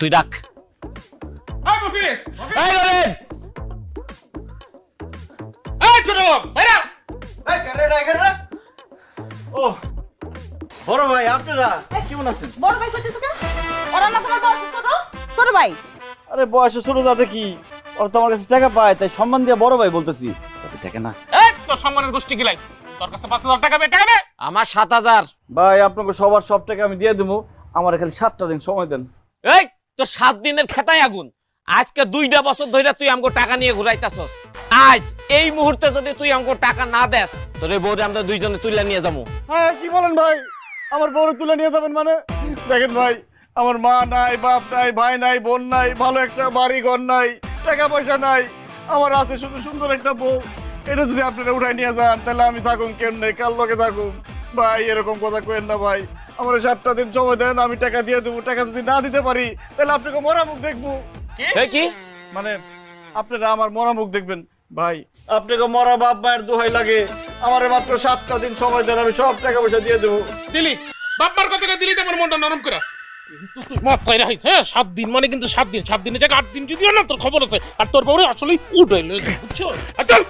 তুই ডাক। এই মফিজ, এই নরেন, এই ছোট লোক বাইরে আও। এই কেন রে? ও বড় ভাই, আপনারা কেমন আছেন? বড় ভাই কইতেছ কেন? ওরা না তোমার বয়স ছোট? ছোট ভাই। আরে বয়সে ছোট যাতে কি, ওর তো আমার কাছে টাকা পায়, তাই সম্মান দিয়ে বড় ভাই বলতেছি। টাকা না এই তোর সম্মানের গোষ্ঠী গিলাই, তোর কাছে 5000 টাকা বে, টাকা দে। আমার 7000। ভাই, আপনাকে সবার সব টাকা আমি দিয়ে দেবো, আমার খালি 7টা দিন সময় দেন। এই তো 7 দিনের খেতায় আগুন। আজকে 2টা বছর ধরে তুই আমগো টাকা নিয়ে ঘুরাইতাছস। আজ এই মুহূর্তে যদি তুই আমগো টাকা না দেস, তোরে বউরে আমরা দুইজনে তুইলা নিয়ে যাবো। হ্যাঁ, কি বলেন ভাই? আমার বড় তুলে নিয়ে যাবেন মানে? দেখেন ভাই, আমার মা নাই, বাপ নাই, ভাই নাই, বোন নাই, ভালো একটা বাড়ি ঘর নাই, টাকা পয়সা নাই। আমার আছে শুধু সুন্দর একটা বউ। এটা যদি আপনারা উঠাই নিয়ে যান, তাহলে আমি থাকুন কেমনে, কার লগে থাকুন? ভাই, এরকম কথা কইেন না ভাই। আমার 7টা দিন সময় দেন, আমি টাকা দিয়ে দেবো। টাকা যদি না দিতে পারি, তাহলে আপনাকে মরা মুখ দেখবো। এই কি? মানে আপনারা আমার মরা মুখ দেখবেন। ভাই, আপনাকে মরা বাপ মায়ের দোহাই লাগে, আমার মাত্র 7টা দিন সময় দেন, আমি সব টাকা পয়সা দিয়ে দেবো। দিলি বাপমার কথা দিলি তো আমার মনটা নরম করে। কিন্তু তুই মাফ কইরা হইছে, 7 দিন মানে কিন্তু 7 দিন, 7 দিনের জায়গা 8 দিন যদিও না, তোর খবর আছে। আর তোর বউরে আসলেই উঠাইলে, বুঝছো? আর চল।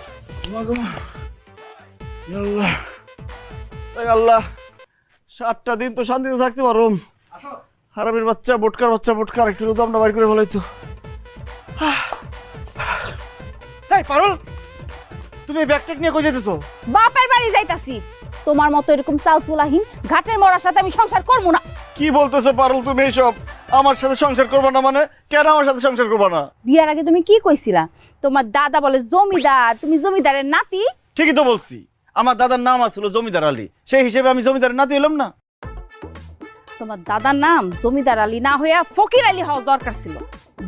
আল্লাহ, 7টা দিন তো শান্তিতে থাকতে পারো। হারামির বাচ্চা, বোটকার বাচ্চা, বোটকার একটু দামটা বাইর করে ফেলাইতো। এই পারুল, তুমি ব্যাগটেক নিয়ে কই যেতেছো? বাপের বাড়ি যাইতাছি। তোমার মতো এরকম চাল চুলাহীন ঘাটের মরার সাথে আমি সংসার করব না। কি বলতেছো পারুল তুমি এইসব? আমার সাথে সংসার করবা না মানে? কেন আমার সাথে সংসার করবা না? বিয়ার আগে তুমি কি কইছিলা? তোমার দাদা বলে জমিদার, তুমি জমিদারের নাতি। ঠিকই তো বলছি, আমার দাদার নাম আসলো জমিদার আলী, সেই হিসেবে আমি জমিদারের নাতি হলাম না? তোমার দাদার নাম জমিদার আলী না হইয়া ফকির আলী হওয়া দরকার ছিল।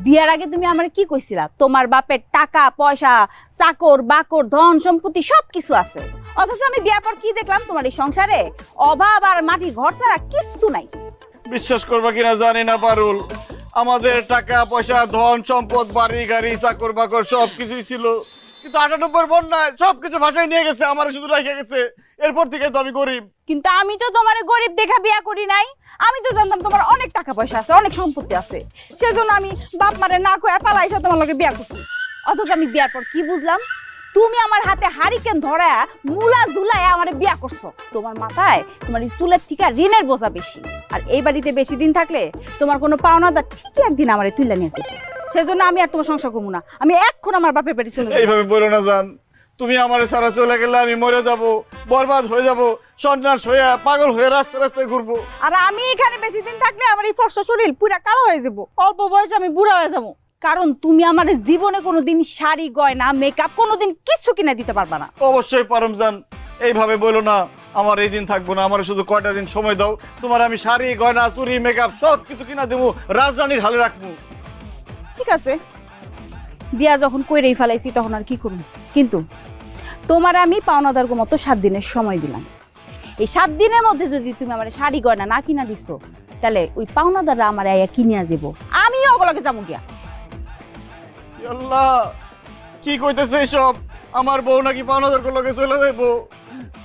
বিয়ার আগে তুমি আমার কি কইছিলা? তোমার বাপের টাকা পয়সা, চাকর বাকর, ধন সম্পত্তি সবকিছু আছে। অথচ আমি বিয়ার পর কি দেখলাম? তোমার এই সংসারে অভাব আর মাটির ঘর ছাড়া কিচ্ছু নাই। বিশ্বাস করবা কিনা জানি না পারুল, আমাদের টাকা পয়সা, ধন সম্পদ, বাড়ি গাড়ি, চাকর বাকর সবকিছুই ছিল, কিন্তু 98 বন্যায় সবকিছু ভাষায় নিয়ে গেছে, আমার শুধু রেখে গেছে। এরপর থেকে তো আমি গরিব। কিন্তু আমি তো তোমার গরিব দেখা বিয়া করি নাই। আমি তো জানতাম তোমার অনেক টাকা পয়সা আছে, অনেক সম্পত্তি আছে, সেজন্য আমি বাপ মারে না কয়ে পালাইছে তোমার লগে বিয়া করছি। অথচ আমি বিয়ার পর কি বুঝলাম? তুমি আমার হাতে হারিকেন ধরা মুলা ঝুলায় আমার বিয়া করছো। তোমার মাথায় তোমার এই চুলের থেকে ঋণের বোঝা বেশি। আর এই বাড়িতে বেশি দিন থাকলে তোমার কোনো পাওনাদার ঠিকই একদিন আমার তুলে নিয়ে যেত। সেজন্য আমি আর তোমার সংসার করবো না। আমি এখন আমার বাপের বাড়ি চলে যাবো। এইভাবে বলো না জান, তুমি আমার সারা চলে গেলে আমি মরে যাব, বরবাদ হয়ে যাব, সন্ন্যাস হয়ে পাগল হয়ে রাস্তায় রাস্তায় ঘুরবো। আর আমি এখানে বেশি দিন থাকলে আমার এই ফর্সা শরীর পুরা কালো হয়ে যাবো, অল্প বয়সে আমি বুড়া হয়ে যাবো। কারণ তুমি আমার জীবনে কোনোদিন শাড়ি গয়না মেকআপ কোনোদিন কিচ্ছু কিনে দিতে পারবা না। অবশ্যই পারম জান, এইভাবে বলো না। আমার এই দিন থাকবো না, আমার শুধু কয়টা দিন সময় দাও। তোমার আমি শাড়ি গয়না চুরি মেকআপ সব কিছু কিনা দেবো, রাজরানীর হালে রাখবো। ঠিক আছে, বিয়া যখন কইরেই ফেলাইছি তখন আর কি করব। কিন্তু তোমার আমি পাওনাদার মতো 7 দিনের সময় দিলাম। এই 7 দিনের মধ্যে যদি তুমি আমার শাড়ি গয়না না কিনা দিছো, তাহলে ওই পাওনাদাররা আমার আয়া কিনিয়া যাবো, আমিও ওগুলোকে যাবো গিয়া। আল্লাহ, কি কইতেছে এসব? আমার বউ নাকি পাওনাদার লগে চলে যাইবো?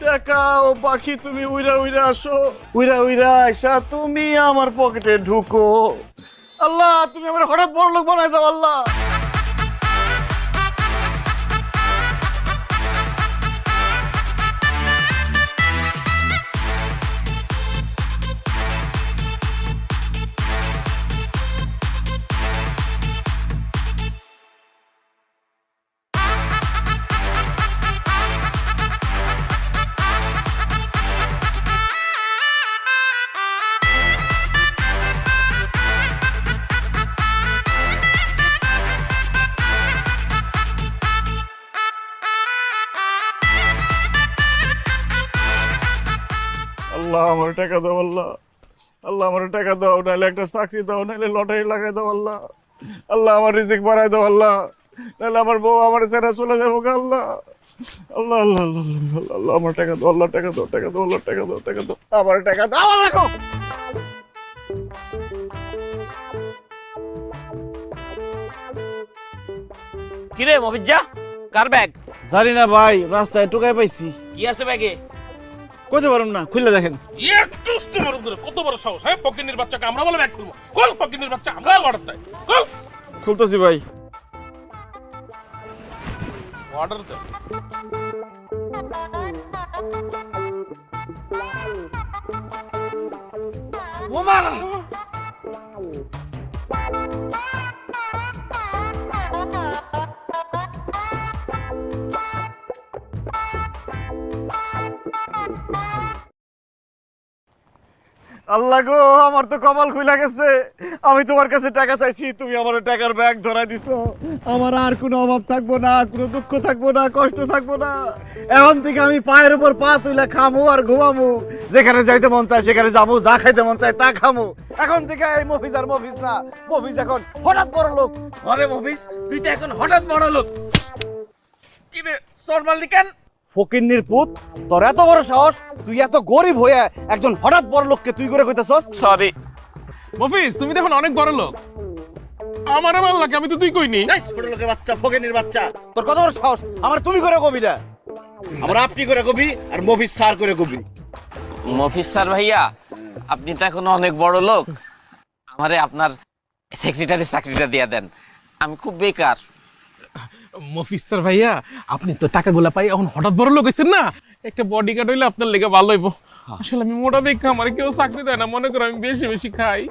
টাকা ও পাখি তুমি উইরা উইরা আসো, উইরা উইরা আইসা তুমি আমার পকেটে ঢুকো। আল্লাহ, তুমি আমার হঠাৎ বড় লোক বানাই দাও আল্লাহ। আল্লাহ, আমার টাকা দাও আল্লাহ। আল্লাহ, আমার টাকা দাও, নাহলে একটা চাকরি দাও, নাহলে লটারি লাগাই দাও আল্লাহ। আল্লাহ, আমার রিজিক বাড়াই দাও আল্লাহ, নাহলে আমার বউ আমার ছেড়ে চলে যাবো আল্লাহ। আল্লাহ আল্লাহ আল্লাহ আল্লাহ আল্লাহ, আমার টাকা দাও আল্লাহ, টাকা দাও, টাকা দাও আল্লাহ, টাকা দাও, টাকা দাও, আমার টাকা দাও আল্লাহ। কিরে মফিজ্জা, কার ব্যাগ? জানি না ভাই, রাস্তায় টোকাই পাইছি। কি আছে ব্যাগে? কইতে পারুম না, খুলে দেখেন। একটু তোমার উপরে কত বড় সাহস, হ্যাঁ? ফকিনের বাচ্চাকে আমরা বলে ব্যাগ খুলবো। কল ফকিনের বাচ্চা, আমরা অর্ডার দেয়। কল খুলতেছি ভাই। অর্ডার দেয়। ওমা আল্লাহ গো, আমার তো কপাল খুইলা গেছে। আমি তোমার কাছে টাকা চাইছি, তুমি আমার টাকার ব্যাগ ধরাই দিছো। আমার আর কোনো অভাব থাকবো না, কোনো দুঃখ থাকবো না, কষ্ট থাকবো না। এখন থেকে আমি পায়ের উপর পা তুইলা খামু আর ঘুমামু, যেখানে যাইতে মন চায় সেখানে যাবো, যা খাইতে মন চায় তা খামু। এখন থেকে এই মফিজ আর মফিজ না, মফিজ এখন হঠাৎ বড় লোক। আরে মফিজ, তুই তো এখন হঠাৎ বড় লোক। কি রে সরমাল কেন? ফকিন্নির পুত, তোর এত বড় সাহস, তুই এত গরিব হয়ে একজন হঠাৎ বড় লোককে তুই করে কইতাছস? সরি মফিজ, তুমি তো এখন অনেক বড় লোক। আমার ভাল লাগে, আমি তো তুই কইনি। এই ছোট লোকের বাচ্চা, ফকিন্নির বাচ্চা, তোর কত বড় সাহস আমার তুমি করে কবি না? আমরা আপনি করে কবি আর মফিজ স্যার করে কবি। মফিজ স্যার ভাইয়া, আপনি তো এখন অনেক বড় লোক, আমারে আপনার সেক্রেটারি চাকরিটা দিয়ে দেন, আমি খুব বেকার। মফিজ স্যার ভাইয়া, আপনি তো টাকাগুলা পাই এখন হঠাৎ বড় লোক হইছেন না, একটা বডিগার্ড হইলে আপনার লেগে ভালো হইব। আসলে আমি মোটা দেখা আমার কেউ চাকরি দেয় না, মনে করো আমি বেশি বেশি খাই।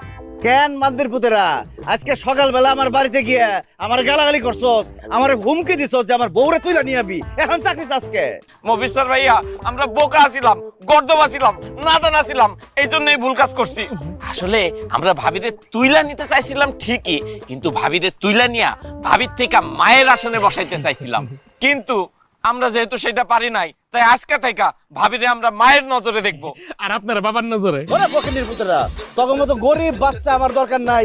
কেন মান্দির পুতেরা, আজকে সকালবেলা আমার বাড়িতে গিয়ে আমার গালাগালি করছস, আমার হুমকি দিছস যে আমার বউরে তুইলা নিয়ে আবি, এখন চাকরি আজকে? মফিজ স্যার ভাইয়া, আমরা বোকা আছিলাম, গর্দব আছিলাম, নাদান আছিলাম, এই জন্যই ভুল কাজ করছি। আসলে আমরা ভাবিরে তুইলা নিতে চাইছিলাম ঠিকই, কিন্তু ভাবিরে তুইলা নিয়া ভাবির থেকে মায়ের আসনে বসাইতে চাইছিলাম, কিন্তু আমরা যেহেতু সেটা পারি নাই, তাই আজকে থেকে ভাবিরে আমরা মায়ের নজরে দেখবো। আর আপনারা বাবার নজরে। ওরে ফকিন্নির পুতেরা, তখন মতো গরিব বাচ্চা আমার দরকার নাই।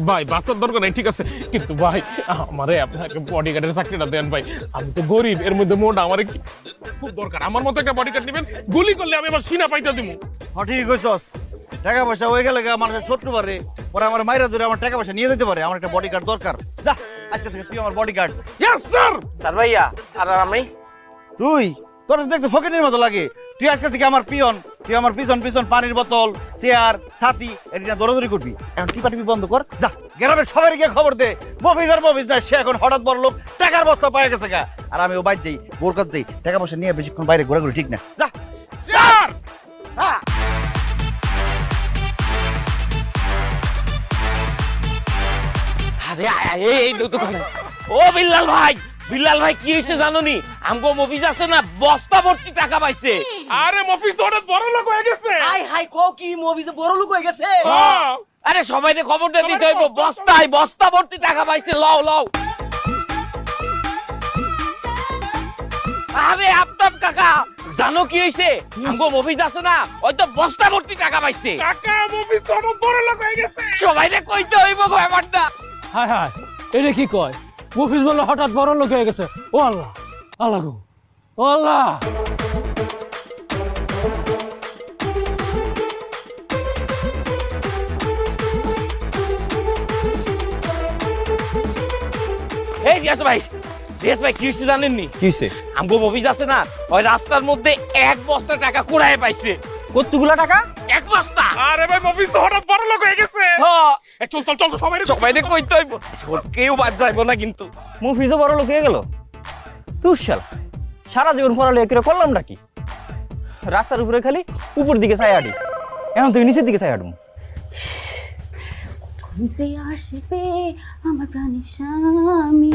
ভাই বাচ্চার দরকার নাই, ঠিক আছে, কিন্তু ভাই আমারে আপনাকে বডিগার্ডের চাকরিটা দেন ভাই। আমি তো গরিব, এর মধ্যে মোটা আমার খুব দরকার। আমার মতো একটা বডিগার্ড নেবেন, গুলি করলে আমি আবার সিনা পাইতে দিব। ঠিক কইছস, টাকা পয়সা হয়ে গেলে মানুষের শত্রু পারে, পরে আমার মাইরা ধরে আমার টাকা পয়সা নিয়ে যেতে পারে। আমার একটা বডিগার্ড দরকার। যা, আজকে থেকে তুই আমার বডিগার্ড। Yes sir. স্যার ভাইয়া, আর আমি তুই, তোর তো দেখতে ফকিনের মতো লাগে। তুই আজকে থেকে আমার পিয়ন, তুই আমার পিছন পিছন পানির বোতল, চেয়ার, ছাতি এটা দৌড়াদৌড়ি করবি। এখন টিপা টিপি বন্ধ কর, যা গ্রামের সবাই গিয়ে খবর দে মফিজ আর মফিজ না, সে এখন হঠাৎ বড় লোক, টাকার বস্তা পায়ে গেছে গা। আর আমি ও বাইর যাই, বোর কাছে যাই, টাকা পয়সা নিয়ে বেশিক্ষণ বাইরে ঘোরাঘুরি ঠিক না। যা স্যার। আরে এই দোকানে ও বিল্লাল ভাই, বিল্লাল ভাই কি হয়েছে জানোনি? আমগো মফিজ আছে না, বস্তা ভর্তি টাকা পাইছে। আরে মফিজ তো হঠাৎ বড় লোক হয়ে গেছে। হাই হাই কো কি মফিজে বড় লোক হয়ে গেছে? হ্যাঁ। আরে সবাইকে খবরটা দিতে হইব, বস্তায় বস্তা ভর্তি টাকা পাইছে, লও লও। আরে আফতাব কাকা, জানো কি হইছে? আমগো মফিজ আছে না, ওই তো বস্তা ভর্তি টাকা পাইছে। কাকা মফিজ তো হঠাৎ বড় লোক হয়ে গেছে। সবাইকে কইতে হইব ব্যাপারটা। হায় হায়, এটা কি কয়? মফিজ বলে হঠাৎ বড় লোক হয়ে গেছে। ও আল্লাহ, আল্লাহ গো, ও আল্লাহ। এই রিয়াজ ভাই, রিয়াজ ভাই কি হইছে জানেননি? কি হইছে? আমগো মফিজ আছে না, ওই রাস্তার মধ্যে এক বস্তা টাকা কুড়ায় পাইছে। কতগুলা টাকা? এক বস্তা। আরে ভাই মফিজ তো হঠাৎ বড় লোক হয়ে গেছে। হ্যাঁ, এ চল চল চল সবাই সবাইকে কইতে হইব, কেউ বাদ যাইব না কিন্তু। মফিজও বড় লোক হয়ে গেল। তুই শালা, সারা জীবন পড়ালেখা করে করলাম নাকি? রাস্তার উপরে খালি উপর দিকে চাই আডি, এখন তুই নিচের দিকে চাই আডু। যে আসবে আমার প্রাণের স্বামী,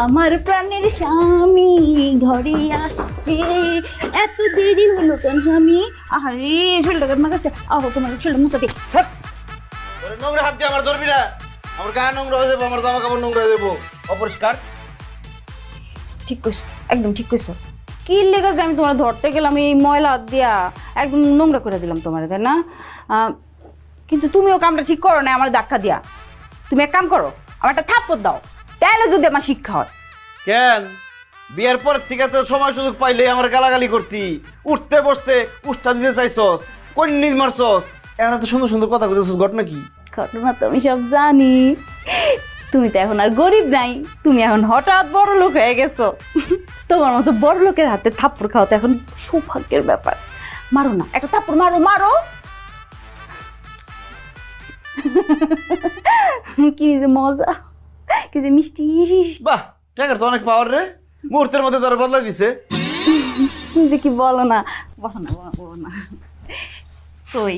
আমার প্রাণের স্বামী ঘরে আসছে, এত দেরি হলো কেন স্বামী? আরে শরীরটা আমার কাছে, আহো তোমার শরীরটা মুখে দিই। ওরে নোংরা হাত দিয়ে আমার ধরবি না, আমার গা নোংরা হয়ে যাবো, আমার জামা কাপড় নোংরা হয়ে যাবো, অপরিষ্কার। ঠিক কইছো, একদম ঠিক কইছো। কি লেগে যে আমি তোমার ধরতে গেলাম, এই ময়লা হাত দিয়া একদম নোংরা করে দিলাম তোমার, তাই না? কিন্তু তুমিও কামটা ঠিক করো না আমার ধাক্কা দিয়া। তুমি এক কাম করো, আমার একটা থাপ্পড় দাও, তাহলে যদি আমার শিক্ষা হয়। কেন বিয়ের পর থেকে তো সময় সুযোগ পাইলে আমার গালাগালি করতি, উঠতে বসতে উষ্ঠা দিতে চাইছস, কোন নিজ মারছস, এখন তো সুন্দর সুন্দর কথা কইতেছস, ঘটনা কি? ঘটনা তো আমি সব জানি। তুমি তো এখন আর গরিব নাই, তুমি এখন হঠাৎ বড় লোক হয়ে গেছো। তোমার মতো বড় লোকের হাতে থাপ্পড় খাওয়া তো এখন সৌভাগ্যের ব্যাপার। মারো না, একটা থাপ্পড় মারো মারো। কি যে মজা, কি যে মিষ্টি। বাহ, টাকার তো অনেক পাওয়ার রে, মুহূর্তের মধ্যে তারা বদলাই দিছে। যে কি বলো না, বলো না বলো না। কই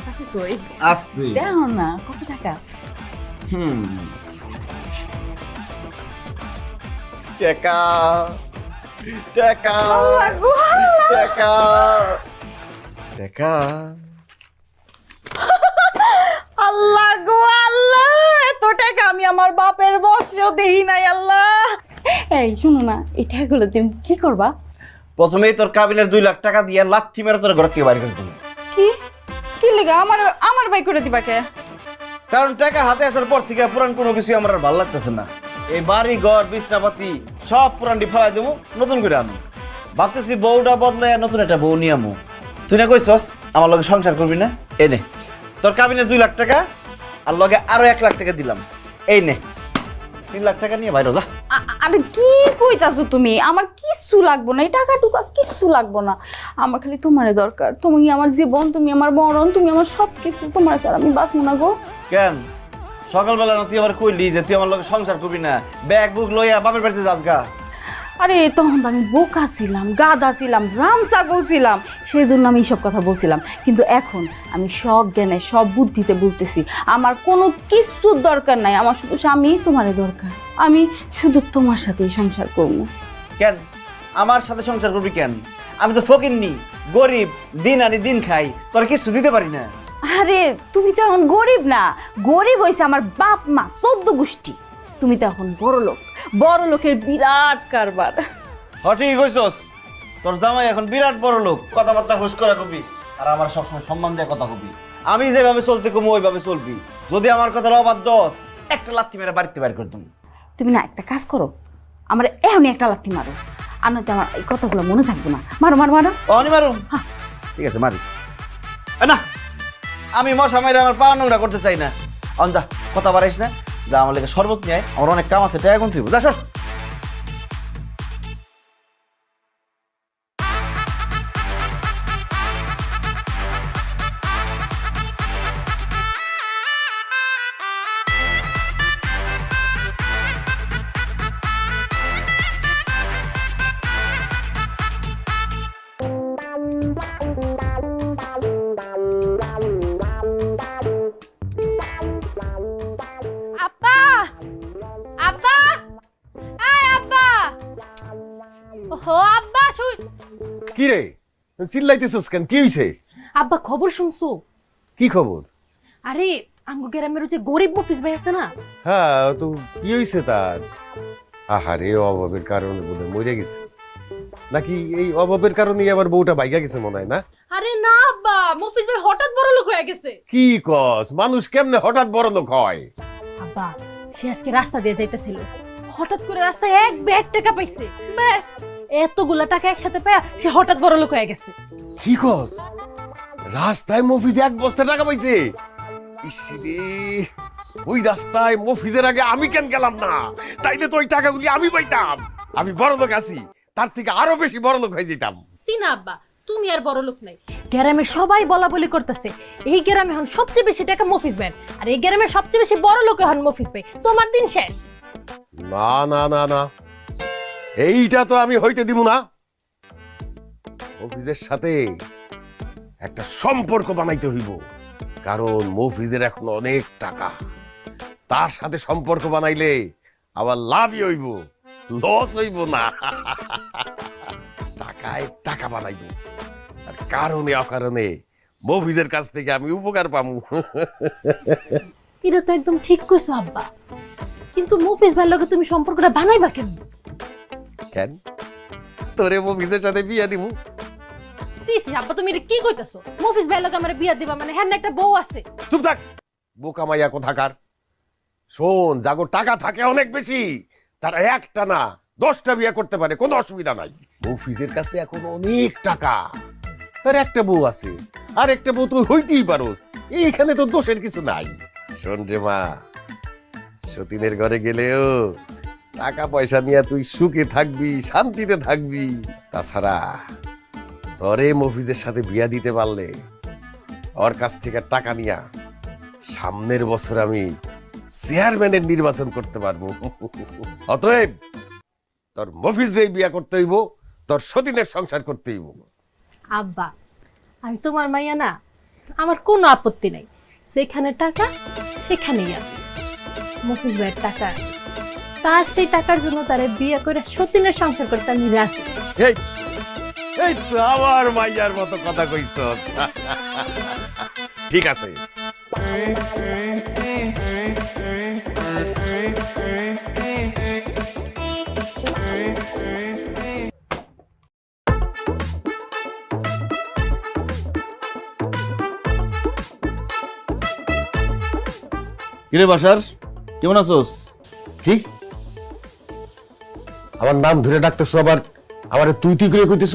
টাকা কই? আসতে দেখো না কত টাকা। টাকা টাকা টাকা টাকা। আল্লাহ গো আল্লাহ, এত টাকা আমি আমার বাপের বসেও দেখি নাই আল্লাহ। এই শুনো না, এই টাকাগুলো তুমি কি করবা? প্রথমেই তোর কাবিনের 2 লাখ টাকা দিয়ে লাথি মেরে তোর ঘর থেকে বাইরে করে দিবি। কি কি লেগা আমার আমার বাই করে দিবা কে? কারণ টাকা হাতে আসার পর থেকে পুরান কোনো কিছু আমার আর ভালো লাগতেছে না। এই বাড়ি ঘর বিছনাপাতি সব পুরান ফেলাই দেবো, নতুন করে আনো। ভাবতেছি বউটা বদলাই নতুন একটা বউ নিয়ে আমু। তুই না কইছস আমার লগে সংসার করবি না? এই নে তোর কাবিনের 2 লাখ টাকা, আর লগে আরো 1 লাখ টাকা দিলাম। এই নে 3 লাখ টাকা নিয়ে বাইরে যা। আরে কি কইতাছো তুমি? আমার কিচ্ছু লাগবো না, এই টাকা টুকা কিচ্ছু লাগবো না। আমার খালি তোমারে দরকার। তুমি আমার জীবন, তুমি আমার মরণ, তুমি আমার সব কিছু। তোমার ছাড়া আমি বাঁচবো না গো। কেন সকালবেলা না তুই আবার কইলি যে তুই আমার লগে সংসার করবি না, ব্যাগ বুক লইয়া বাপের বাড়িতে যাস গা? আরে তখন তো আমি বোকা ছিলাম, গাধা ছিলাম, রাম ছাগল ছিলাম, সেই জন্য আমি এইসব কথা বলছিলাম। কিন্তু এখন আমি সব জ্ঞানে সব বুদ্ধিতে বলতেছি, আমার কোনো কিছুর দরকার নাই। আমার শুধু স্বামী তোমারই দরকার। আমি শুধু তোমার সাথেই সংসার করবো। কেন আমার সাথে সংসার করবি কেন? আমি তো ফকিন্নি, গরিব, দিন আনি দিন খাই, তোর কিছু দিতে পারি না। আরে তুমি তো এখন গরিব না, গরিব হয়েছে আমার বাপ মা 14 গোষ্ঠী। তুমি তো এখন বড় লোক, বড় লোকের বিরাট কারবার। ঠিকই কইছস, তোর জামাই এখন বিরাট বড় লোক, কথাবার্তা হুশ করে কবি, আর আমার সবসময় সম্মান দিয়ে কথা কবি। আমি যেভাবে চলতে কমু ওইভাবে চলবি। যদি আমার কথার অবাধ্য হস, একটা লাথি মেরে বাড়িতে বাইর করে দেবো। তুমি না একটা কাজ করো, আমার এখনই একটা লাথি মারো, আর নয়তো আমার এই কথাগুলো মনে থাকবে না। মারো মারো মারো। অনি মারুম, ঠিক আছে মারি। না আমি মশা মাইরে আমার পা নোংরা করতে চাই না। অঞ্জা কথা বাড়াইস না, যা আমার লেগে শরবত নিয়ে আয়, আমার অনেক কাম আছে, টাকা গুনতে হইব। যা সর। আব্বা আব্বা এই আব্বা ওহো আব্বা শুই কি রে চিল্লাইতেছস কেন? কি হইছে? আব্বা খবর শুনছো? কি খবর? আরে আমগো গ্রামের যে গরিব মফিজ ভাই আছে না, হ্যাঁ তো কি হইছে তার? আহারে অভাবের কারণে বোধ হয় মরে গেছে নাকি? এই অভাবের কারণে আবার বউটা বাইগা গেছে মনে হয় না? আরে না আব্বা, মফিজ ভাই হঠাৎ বড় লোক হয়ে গেছে। কি কস? মানুষ কেমনে হঠাৎ বড় লোক হয়? আব্বা সে আজকে রাস্তা দিয়ে যাইতেছিল, হঠাৎ করে রাস্তায় 1 ব্যাগ টাকা পাইছে, ব্যাস এতগুলা টাকা একসাথে পায়া সে হঠাৎ বড় লোক হয়ে গেছে। কি কস? রাস্তায় মফিজ 1 বস্তা টাকা পাইছে? ইসরে, ওই রাস্তায় মফিজের আগে আমি কেন গেলাম না? তাইলে তো ওই টাকাগুলি আমি পাইতাম। আমি বড় লোক আছি, তার থেকে আরো বেশি বড় লোক হয়ে যেতাম। সিনা আব্বা তুমি আর বড় লোক নাই, গ্রামের সবাই বলা বলি করতেছে এই গ্রামে এখন সবচেয়ে বেশি টাকা মফিজ ভাই, আর এই গ্রামের সবচেয়ে বেশি বড় লোক এখন মফিজ ভাই। তোমার দিন শেষ। না না না না, এইটা তো আমি হইতে দিব না। মফিজের সাথে একটা সম্পর্ক বানাইতে হইব, কারণ মফিজের এখন অনেক টাকা। তার সাথে সম্পর্ক বানাইলে আবার লাভই হইব, লস হইব না। টাকায় টাকা বানাইব, আর কারণে অকারণে মফিজের কাছ থেকে আমি উপকার পামু। এটা তো একদম ঠিক কইছো আব্বা, কিন্তু মফিজ ভাইয়ের লগে তুমি সম্পর্কটা বানাইবা কেন? কেন তোরে মফিজের সাথে বিয়া দিব? সি সি আব্বা তুমি এটা কি কইতাছো? মফিজ ভাইয়ের লগে আমার বিয়া দিবা মানে হ্যাঁ না একটা বউ আছে? চুপ থাক, বোকা মাইয়া কোথাকার। শোন, যাগো টাকা থাকে অনেক বেশি, তারা একটা না 10টা বিয়ে করতে পারে, কোনো অসুবিধা নাই। মফিজের কাছে এখন অনেক টাকা, তার একটা বউ আছে, আর একটা বউ তুই হইতেই পারোস, এইখানে তো দোষের কিছু নাই। শোন রে মা, সতীনের ঘরে গেলেও টাকা পয়সা নিয়ে তুই সুখে থাকবি, শান্তিতে থাকবি। তাছাড়া তোরে মফিজের সাথে বিয়া দিতে পারলে ওর কাছ থেকে টাকা নিয়া সামনের বছর আমি চেয়ারম্যানের নির্বাচন করতে পারবো। অতএব তোর মফিজ রে বিয়া করতে হইব, তোর সতীনের সংসার করতে হইব। আব্বা, আমি তোমার মাইয়া না, আমার কোনো আপত্তি নাই। যেখানে টাকা সেখানেই আমি। মফিজ ভাইয়ের টাকা আছে, তার সেই টাকার জন্য তারে বিয়ে করে সতীনের সংসার করতে আমি রাজি। এই এই তো আমার মাইয়ার মতো কথা কইছস। ঠিক আছে, কিরে বাসার, কেমন আছোস? কি আমার নাম ধরে ডাকতেছ, আবার আমারে তুই তুই করে কইতেছ?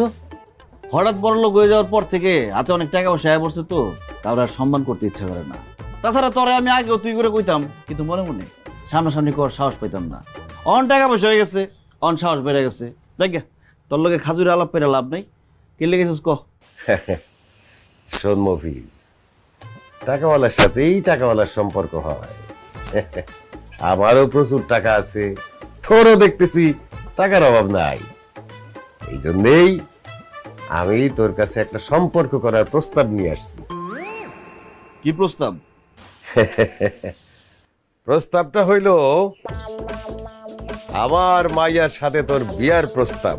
হঠাৎ বড় লোক হয়ে যাওয়ার পর থেকে হাতে অনেক টাকা পয়সা আয় পড়ছে তো, তার আর সম্মান করতে ইচ্ছা করে না। তাছাড়া তোরে আমি আগেও তুই করে কইতাম, কিন্তু মনে মনে সামনাসামনি কর সাহস পাইতাম না। অন টাকা পয়সা হয়ে গেছে, অন সাহস বেড়ে গেছে। দেখ তোর লগে খাজুরে আলাপ পেরে লাভ নাই। কে লেগেছিস ক? শোন মফিজ, টাকাওয়ালার সাথেই টাকাওয়ালার সম্পর্ক হয়। আমারও প্রচুর টাকা আছে, তোরও দেখতেছি টাকার অভাব নাই। এই জন্যেই আমি তোর কাছে একটা সম্পর্ক করার প্রস্তাব নিয়ে আসছি। কি প্রস্তাব? প্রস্তাবটা হইল আমার মাইয়ার সাথে তোর বিয়ার প্রস্তাব।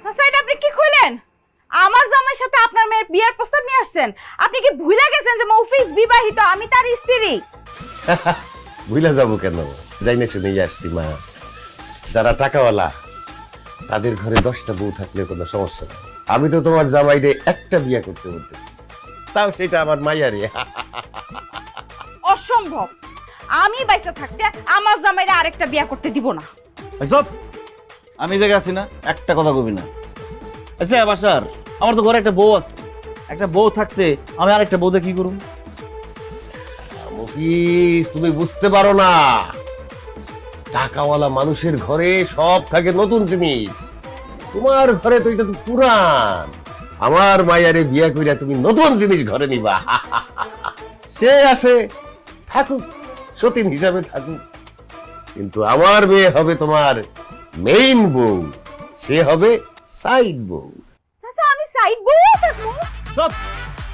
চাচা, এটা আপনি কি কইলেন? আমার জামাইয়ের সাথে আপনার মেয়ের বিয়ের প্রস্তাব নিয়ে আসছেন? আপনি কি ভুলে গেছেন যে মফিজ বিবাহিত, আমি তার স্ত্রী? ভুলে যাবো কেন, যাইনে শুনেই আসছি মা। যারা টাকাওয়ালা তাদের ঘরে 10টা বউ থাকলে কোনো সমস্যা নেই। আমি তো তোমার জামাইরে একটা বিয়া করতে বলতেছি, তাও সেটা আমার মাইয়ারে। অসম্ভব। আমি বাইসা থাকতে আমার জামাইরে আরেকটা বিয়ে করতে দিব না। সব আমি জায়গা আছি না, একটা কথা কবি না। আচ্ছা বাসার, আমার তো ঘরে একটা বউ আছে, একটা বউ থাকতে আমি আরেকটা বউতে কি করুম? মফিজ, তুমি বুঝতে পারো না, টাকাওয়ালা মানুষের ঘরে সব থাকে নতুন জিনিস। তোমার ঘরে তো এটা তো পুরান। আমার মাইয়ারে বিয়া কইরা তুমি নতুন জিনিস ঘরে নিবা। সে আছে, থাকুক, সতীন হিসাবে থাকুক, কিন্তু আমার মেয়ে হবে তোমার মেইন বউ, সে হবে সাইড বউ। চাচা, আমি সাইড বউ থাকবো? সব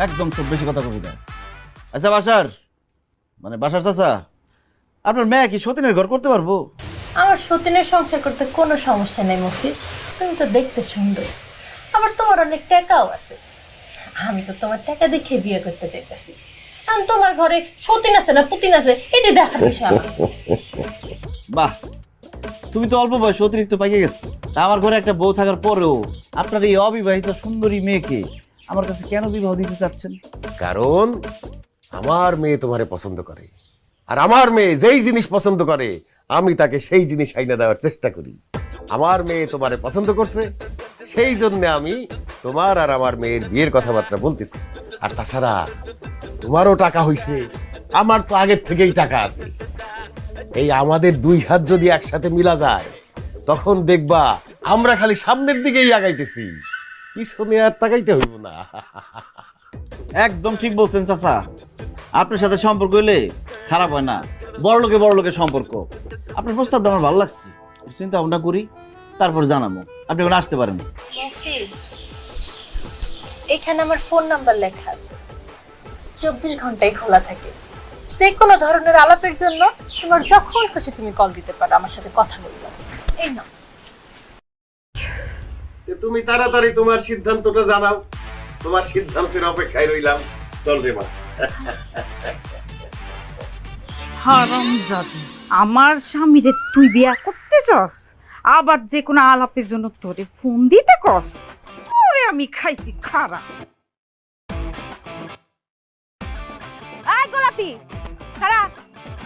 একদম খুব বেশি কথা কবি না। আচ্ছা বাসার, মানে বাসার চাচা, আপনার মেয়ে কি সতীনের ঘর করতে পারবো? আমার সতীনের সংসার করতে কোনো সমস্যা নেই মফিজ। তুমি তো দেখতে সুন্দর, আবার তোমার অনেক টাকাও আছে। আমি তো তোমার টাকা দেখে বিয়ে করতে চাইতেছি। আমি তোমার ঘরে সতীন আছে না পুতিন আছে এটি দেখার বিষয় আমার। বাহ, তুমি তো অল্প বয়স অতিরিক্ত পাইকে গেছো। তা আমার ঘরে একটা বউ থাকার পরেও আপনার এই অবিবাহিত সুন্দরী মেয়েকে আমার কাছে কেন বিবাহ দিতে চাচ্ছেন? কারণ আমার মেয়ে তোমারে পছন্দ করে, আর আমার মেয়ে যেই জিনিস পছন্দ করে আমি তাকে সেই জিনিস আইনা দেওয়ার চেষ্টা করি। আমার মেয়ে তোমারে পছন্দ করছে, সেই জন্য আমি তোমার আর আমার মেয়ের বিয়ের কথাবার্তা বলতেছি। আর তাছাড়া তোমারও টাকা হইছে, আমার তো আগের থেকেই টাকা আছে। এই আমাদের দুই হাত যদি একসাথে মিলা যায়, তখন দেখবা আমরা খালি সামনের দিকেই আগাইতেছি, পিছনে আর তাকাইতে হইব না। একদম ঠিক বলছেন চাচা, আপনার সাথে সম্পর্ক হইলে খারাপ হয় না, বড় লোকের সম্পর্ক। আপনার প্রস্তাবটা আমার ভালো লাগছে, চিন্তা ভাবনা করি, তারপরে জানাবো। আপনি এখন আসতে পারেন। মফিজ, এখানে আমার ফোন নাম্বার লেখা আছে, 24 ঘন্টাই খোলা থাকে। যে কোনো ধরনের আলাপের জন্য তোমার যখন খুশি তুমি কল দিতে পারো, আমার সাথে কথা বলতে। এই নাও। তুমি তাড়াতাড়ি তোমার সিদ্ধান্তটা জানাও, তোমার সিদ্ধান্তের অপেক্ষায় রইলাম। চল রে মা। হারামজাদি, আমার স্বামীরে তুই বিয়া করতে চাস, আবার যে কোনো আলাপের জন্য তোরে ফোন দিতে কস? ওরে আমি খাইছি খারা। এই গোলাপি, খারা,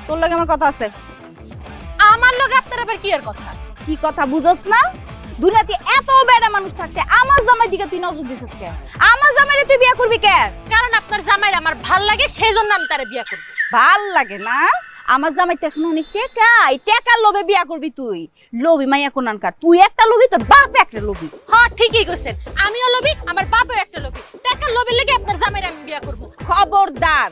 তোর লগে আমার কথা আছে। আমার লগে আপনার আবার কি এর কথা? কি কথা বুঝছ না? দুনিয়াতে এত বেড়া মানুষ থাকতে আমার জামাই দিকে তুই নজর দিছিস কেন? আমার জামাইরে তুই বিয়া করবি কেন? কারণ আপনার জামাইর আমার ভাল লাগে, সেই জন্য আমি তারে বিয়ে করব। ভাল লাগে না? আমার জামাইতে এখন অনেক টেকা, এই টেকার লোভে বিয়া করবি তুই। লোভি মাইয়া কোনানকার, তুই একটা লোভি, তোর বাপ একটা লোভি। হ্যাঁ ঠিকই কইছেন, আমিও লোভী, আমার বাপও একটা লোভী। টাকার লোভের লেগে আপনার জামাইরে আমি বিয়া করব। খবরদার,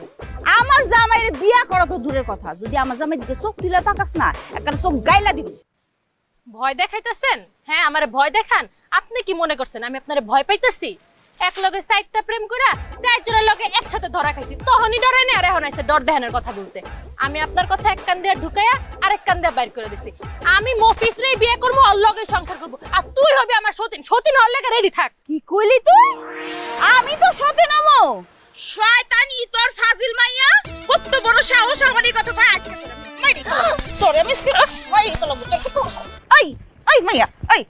আমার জামাইয়ের বিয়া করা তো দূরের কথা, যদি আমার জামাই দিকে চোখ তুলে তাকাস না, একটা চোখ গাইলা দিব। ভয় দেখাইতেছেন? হ্যাঁ আমারে ভয় দেখান। আপনি কি মনে করছেন আমি আপনারে ভয় পাইতেছি? এক লগে সাইডটা প্রেম কইরা চার জনের লগে একসাথে ধরা খাইছি, তখনই ডরে নে। আর এখন আইছে ডর দেখানোর কথা বলতে। আমি আপনার কথা এক কান দিয়ে ঢুকাইয়া আরেক কান দিয়ে বাইর করে দিছি। আমি মফিজরেই বিয়ে করবো, ওর লগে সংসার করবো, আর তুই হবি আমার সতীন। সতীন হওয়ার লেগে রেডি থাক। কি কইলি তুই? আমি তো সতে নমো শয়তানি তোর ফাজিল মাইয়া, কত বড় সাহস আমার এই কথা কয়। আজকে মাইরি তোরে মিসকে ওই বলো তোর কত আই আই মাইয়া আই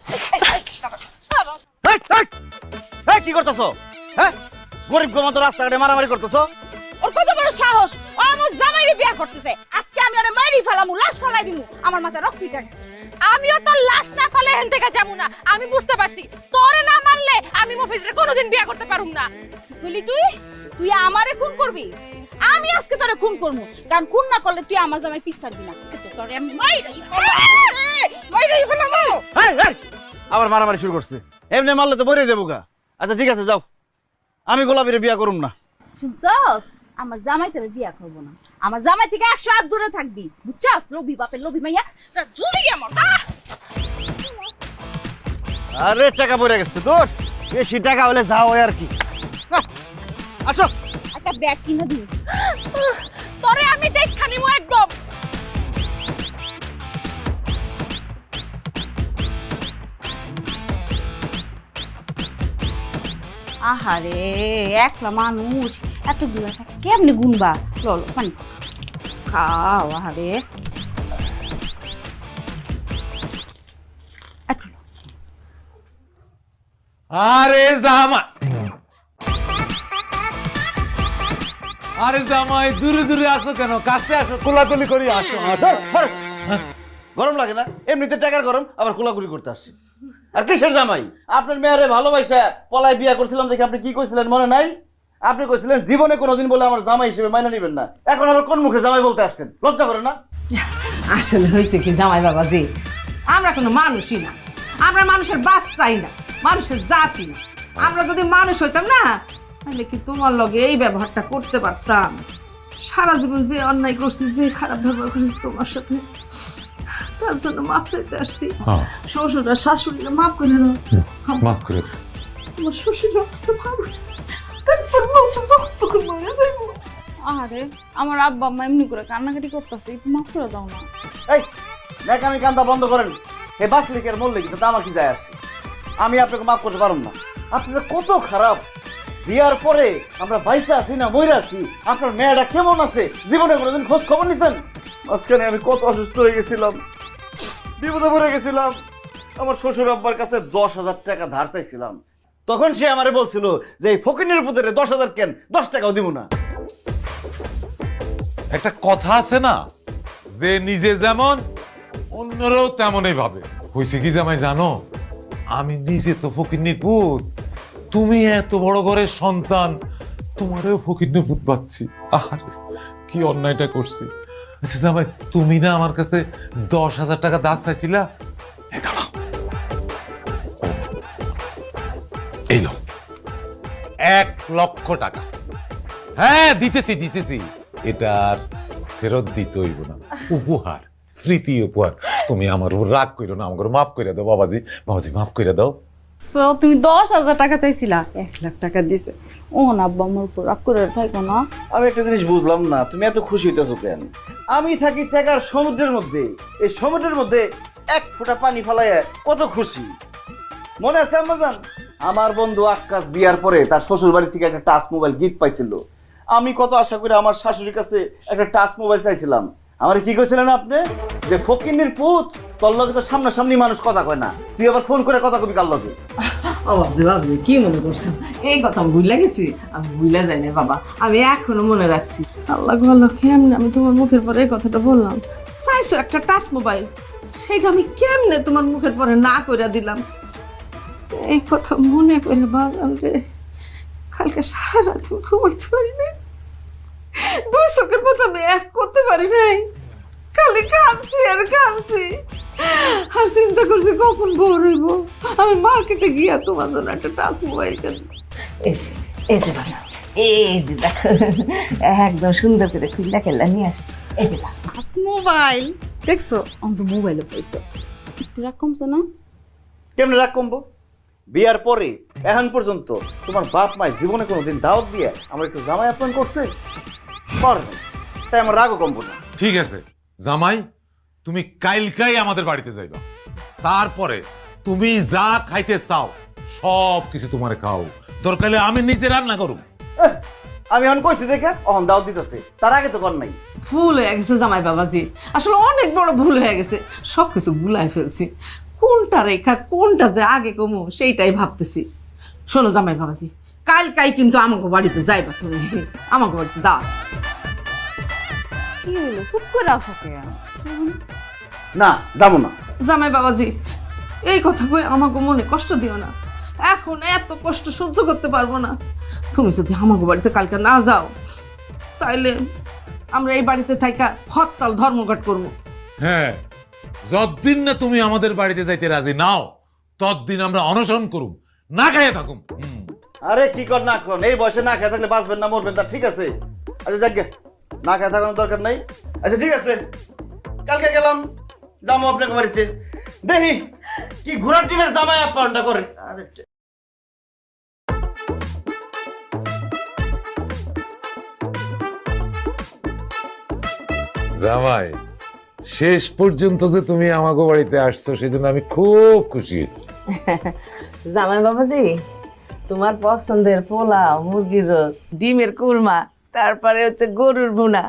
এই কি করতেছো? হ্যাঁ, গরিব গো মতো রাস্তাঘাটে মারামারি করতেছো? ওর কত বড় সাহস, ও আমার জামাইরে বিয়া করতেছে। আজকে আমি ওরে মাইরি ফেলামু, লাশ ফেলাই দিমু, আমার মাথায় রক্ত উঠে। আমিও তোর লাশ না ফেলে এখান থেকে যাবো না। আমি বুঝতে পারছি তোরে না মারলে আমি মফিজরে কোনোদিন বিয়ে করতে পারুম না। তুই তুই তুই আমারে খুন করবি? আমি আজকে তোরে খুন করবো, কারণ খুন না করলে তুই আমার জামাই পিছ ছাড়বি না। তোরে আমি মাইরি ফেলামু। আবার মারামারি শুরু করছে। এমনি মারলে তো মরে যাবো গা। আচ্ছা ঠিক আছে, যাও, আমি গোলাপিরে বিয়া করুম না। শুনছস, আমার জামাই তোরে বিয়া করবো না। আমার জামাই থেকে 100 হাত দূরে থাকবি, বুঝছস? লোভী বাপের লোভী মাইয়া, যা দূরে গিয়ে মর। আরে টাকা পড়ে গেছে তোর, বেশি টাকা হলে যাও আর কি। আসো, একটা ব্যাগ কিনে দিই। তোরে আমি দেখা নিমু একদম। আহারে, একলা মানুষ এতগুলা টাকা কেমনে গুনবা? চলো পানি খাও। আহারে আরে জামাই, আরে জামাই দূরে দূরে আসো কেন? কাছে আসো, কোলাকুলি করি আসো। গরম লাগে না? এমনিতে টাকার গরম, আবার কোলাকুলি করতে আসছি। আর কিসের জামাই? আপনার মেয়েরে ভালোবাসা পলায় বিয়া করছিলাম দেখে আপনি কি কইছিলেন মনে নাই? আপনি কইছিলেন জীবনে কোনোদিন বলে আমার জামাই হিসেবে মাইনা নিবেন না। এখন আবার কোন মুখে জামাই বলতে আসছেন? লজ্জা করে না? আসলে হয়েছে কি জামাই বাবাজি, আমরা কোনো মানুষই না, আমরা মানুষের বাচ্চাই না, মানুষের জাতি না। আমরা যদি মানুষ হইতাম না, তাহলে কি তোমার লগে এই ব্যবহারটা করতে পারতাম? সারা জীবন যে অন্যায় করছি, যে খারাপ ব্যবহার করেছি তোমার সাথে, তার জন্য মাপ চাইতে আসছি। শ্বশুর আর শাশুড়িরা মাপ করে দাও, মাফ করে দাও। তোমার শ্বশুরের অবস্থা ভালো, তারপর বলছো যখন তখন মরে যাইবো। আরে আমার আব্বা আম্মা এমনি করে কান্নাকাটি করতেছে, একটু মাফ করে দাও না। এই দেখ, আমি কান্দা বন্ধ করেন। হে বাসলিকের মরলে কিন্তু আমার কি যায় আসছে? আমি আপনাকে মাফ করতে পারুম না। আপনারা কত খারাপ। বিয়ার পরে আমরা বাইসে আছি না মরে আছি, আপনার মেয়েটা কেমন আছে জীবনে কোনোদিন খোঁজ খবর নিছেন? মাঝখানে আমি কত অসুস্থ হয়ে গেছিলাম, বিপদে পড়ে গেছিলাম। আমার শ্বশুর আব্বার কাছে 10,000 টাকা ধার চাইছিলাম, তখন সে আমারে বলছিল যে এই ফকিনের পুত্রে 10,000 কেন, 10 টাকাও দিব না। একটা কথা আছে না, যে নিজে যেমন অন্যরাও তেমনই ভাবে। হয়েছে কি জামাই জানো, আমি নিজে তো ফকিন্নির পুত, তুমি এত বড় ঘরের সন্তান, তোমারও ফকিন্নির পুত পাচ্ছি। আহারে কি অন্যায়টা করছি। আচ্ছা জামাই, তুমি না আমার কাছে 10,000 টাকা দাস চাইছিলা? এই দাঁড়াও, এই লো 1 লক্ষ টাকা। হ্যাঁ দিতেছি দিতেছি, এটা আর ফেরত দিতে হইব না, উপহার, স্মৃতি উপহার। তুমি আমার উপর রাগ করো না, আমাকে মাফ করে দাও বাবাজি, বাবাজি মাফ করে দাও। সো তুমি 10,000 টাকা চাইছিলা, 1 লাখ টাকা দিছে। ও না আব্বা আমার উপর রাগ করে থাকো না। আমি একটা জিনিস বুঝলাম না, তুমি এত খুশি হইতেছো কেন? আমি থাকি টাকার সমুদ্রের মধ্যে, এই সমুদ্রের মধ্যে 1 ফোঁটা পানি ফেলাইয়া কত খুশি। মনে আছে আম্মাজান, আমার বন্ধু আক্কাস বিয়ার পরে তার শ্বশুর বাড়ি থেকে একটা টাচ মোবাইল গিফট পাইছিল। আমি কত আশা করে আমার শাশুড়ির কাছে একটা টাচ মোবাইল চাইছিলাম। আমার কি কইছিলেন আপনি? যে ফকিন্নির পুত, তোর লগে তো সামনাসামনি মানুষ কথা কয় না, তুই আবার ফোন করে কথা কবি কার লগে? বাবাজি বাবাজি কি মনে করছো? এই কথা আমি ভুলে গেছি? আমি ভুলে যাই না বাবা, আমি এখনো মনে রাখছি। আল্লাহ ভালো, কেমনে আমি তোমার মুখের পরে এই কথাটা বললাম? চাইছো একটা টাচ মোবাইল, সেটা আমি কেমনে তোমার মুখের পরে না করে দিলাম? এই কথা মনে করে বাজান রে, কালকে সারা রাত ঘুমাইতে পারি নাই, 2 চোখের মতো আমি এক করতে পারি নাই। খালি কাঁদছি আর কাঁদছি আর চিন্তা করছি কখন ভোর হইব আমি মার্কেটে গিয়া তোমার জন্য একটা টাচ মোবাইল কিনবো এই যে বাসা এই যে দেখো একদম সুন্দর করে খুললা খেলা নিয়ে আসছি এই যে টাচ মোবাইল দেখছো অন্ত মোবাইলে পাইছো একটু রাগ কমছে না? কেমনে রাগ কমবো? বিয়ার পরে এখন পর্যন্ত তোমার বাপ মায়ের জীবনে কোনোদিন দাওয়াত দিয়ে আমার একটু জামাই আপ্যায়ন করছে? করে নাই। তাই আমার রাগও কমবো না। ঠিক আছে জামাই, তুমি কাইলকাই আমাদের বাড়িতে যাইবা। তারপরে তুমি যা খাইতে চাও সব কিছু তোমারে খাও, দরকার হলে আমি নিজে রান্না করুম। এহ, আমি এখন কইছি দেখে অহন দাওয়াত দিতেছে, তার আগে তো কর নাই। ভুল হয়ে গেছে জামাই বাবাজি, আসলে অনেক বড় ভুল হয়ে গেছে, সবকিছু গুলাই ফেলছি। কোনটা রেখা কোনটা যে আগে কমু সেইটাই ভাবতেছি। শোনো জামাই বাবাজি, কালকাই কিন্তু আমাকে বাড়িতে যাইবা, তুমি আমাকে বাড়িতে দাও। কি হলো চুপ করে আসো কে? না যাবো না। জামাই বাবাজি এই কথা কই আমাকে মনে কষ্ট দিও না, এখন এত কষ্ট সহ্য করতে পারবো না। তুমি যদি আমাকে বাড়িতে কালকে না যাও তাইলে আমরা এই বাড়িতে থাকা হরতাল ধর্মঘট করবো। হ্যাঁ, যতদিন না তুমি আমাদের বাড়িতে যাইতে রাজি নাও ততদিন আমরা অনশন করুম, না খাইয়ে থাকুম। আরে কি কর না কর, এই বয়সে না খেয়ে থাকলে বাঁচবেন না মরবেন, তা ঠিক আছে। আচ্ছা যাক গে, না খেয়ে থাকানোর দরকার নাই। আচ্ছা ঠিক আছে, কালকে গেলাম, যাবো আপনাকে বাড়িতে, দেখি কি ঘোড়ার টিমের জামাই আপ্যায়নটা করে। আরে জামাই, শেষ পর্যন্ত যে তুমি আমাকে বাড়িতে আসছো সেজন্য আমি খুব খুশি হয়েছি। জামাই বাবাজি তোমার পছন্দের পোলাও, মুরগির রোস্ট, ডিমের কুরমা, তারপরে হচ্ছে গরুর ভুনা,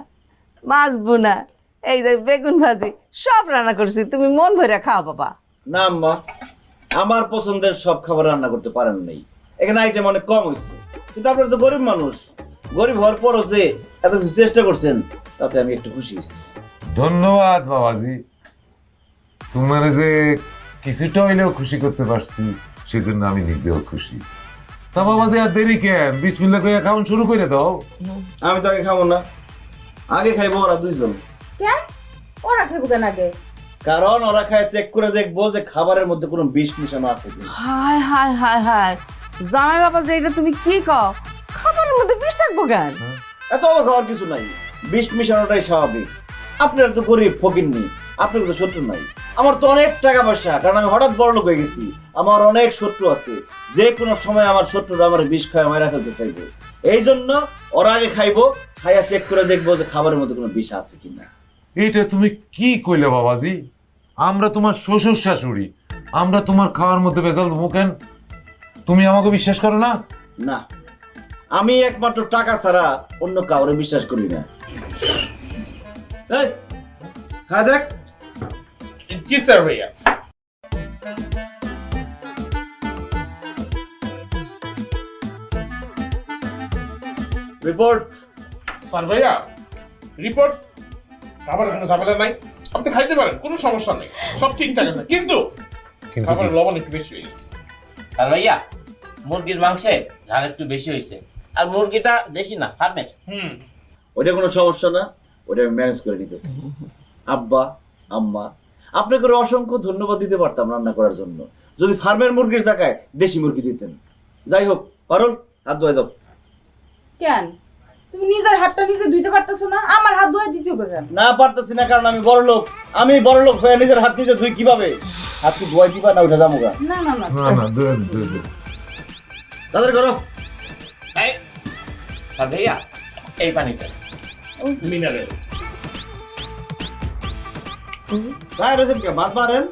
মাছ ভুনা, এই যে বেগুন ভাজি সব রান্না করছি, তুমি মন ভরে খাও বাবা। না আম্মা, আমার পছন্দের সব খাবার রান্না করতে পারেন নাই, এখানে আইটেম অনেক কম হয়েছে, কিন্তু আপনারা তো গরিব মানুষ, গরিব হওয়ার পরও যে এত কিছু চেষ্টা করছেন তাতে আমি একটু খুশি হয়েছি। ধন্যবাদ বাবাজি, তোমার যে কিছুটা হইলেও খুশি করতে পারছি সেজন্য আমি নিজেও খুশি। তা বাবাজি আর দেরি কেন, বিসমিল্লাহ কইয়া খাওন শুরু করে দাও। আমি তো আগে খাবো না, আগে খাইবো ওরা দুইজন। কেন ওরা খাইবো কেন আগে? কারণ ওরা খায় চেক করে দেখবো যে খাবারের মধ্যে কোনো বিষ মিশানো আছে কিনা। হায় হায় হায় হায় জামাই বাবাজি এটা তুমি কি কও, খাবারের মধ্যে বিষ থাকবো কেন? এত অবাক হওয়ার কিছু নাই, বিষ মিশানোটাই স্বাভাবিক। আপনারা তো গরিব ফকিন্নি, আপনার তো শত্রু নাই। আমার তো অনেক টাকা পয়সা, কারণ আমি হঠাৎ বড় লোক হয়ে গেছি, আমার অনেক শত্রু আছে, যে কোনো সময় আমার শত্রুরা আমার বিষ খায় মারা ফেলতে চাইবে। এই জন্য ওরা আগে খাইবো, খাইয়া চেক করে দেখবো যে খাবারের মধ্যে কোনো বিষ আছে কিনা। এইটা তুমি কি কইলে বাবাজি? আমরা তোমার শ্বশুর শাশুড়ি, আমরা তোমার খাওয়ার মধ্যে ভেজাল দেবো কেন? তুমি আমাকে বিশ্বাস করো না? না, আমি একমাত্র টাকা ছাড়া অন্য কাউরে বিশ্বাস করি না। এই, খা দেখ। জি স্যার ভাইয়া। রিপোর্ট। স্যার ভাইয়া রিপোর্ট, খাবার কোনো ঝামেলা নাই, আপনি খাইতে পারেন, কোনো সমস্যা নেই, সব ঠিকঠাক আছে, কিন্তু খাবারের লবণ একটু বেশি হয়ে গেছে। স্যার ভাইয়া, মুরগির মাংসে ঝাল একটু বেশি হয়েছে, আর মুরগিটা দেশি না, ফার্মের। ওইটা কোনো সমস্যা না, ওটা আমি ম্যানেজ করে নিতেছি। আব্বা, আম্মা, আপনাকে অসংখ্য ধন্যবাদ দিতে পারতাম রান্না করার জন্য, যদি ফার্মের মুরগির জায়গায় দেশি মুরগি দিতেন। যাই হোক, পারুল হাত ধুয়ে দাও। কেন তুমি নিজের হাতটা নিজে ধুইতে পারতেছো না? আমার হাত ধুয়ে দিতে হবে কেন? না পারতেছি না, কারণ আমি বড় লোক। আমি বড় লোক হয়ে নিজের হাত নিজে ধুই কিভাবে? হাত কি ধোয়াই দিবা না উঠে যাবো গা? না না না না না, দে। তাদের করো। এই, স্যার ভাইয়া এই পানিটা মিনারেল। গায়ে রয়েছেন কে? ভাত মারেন।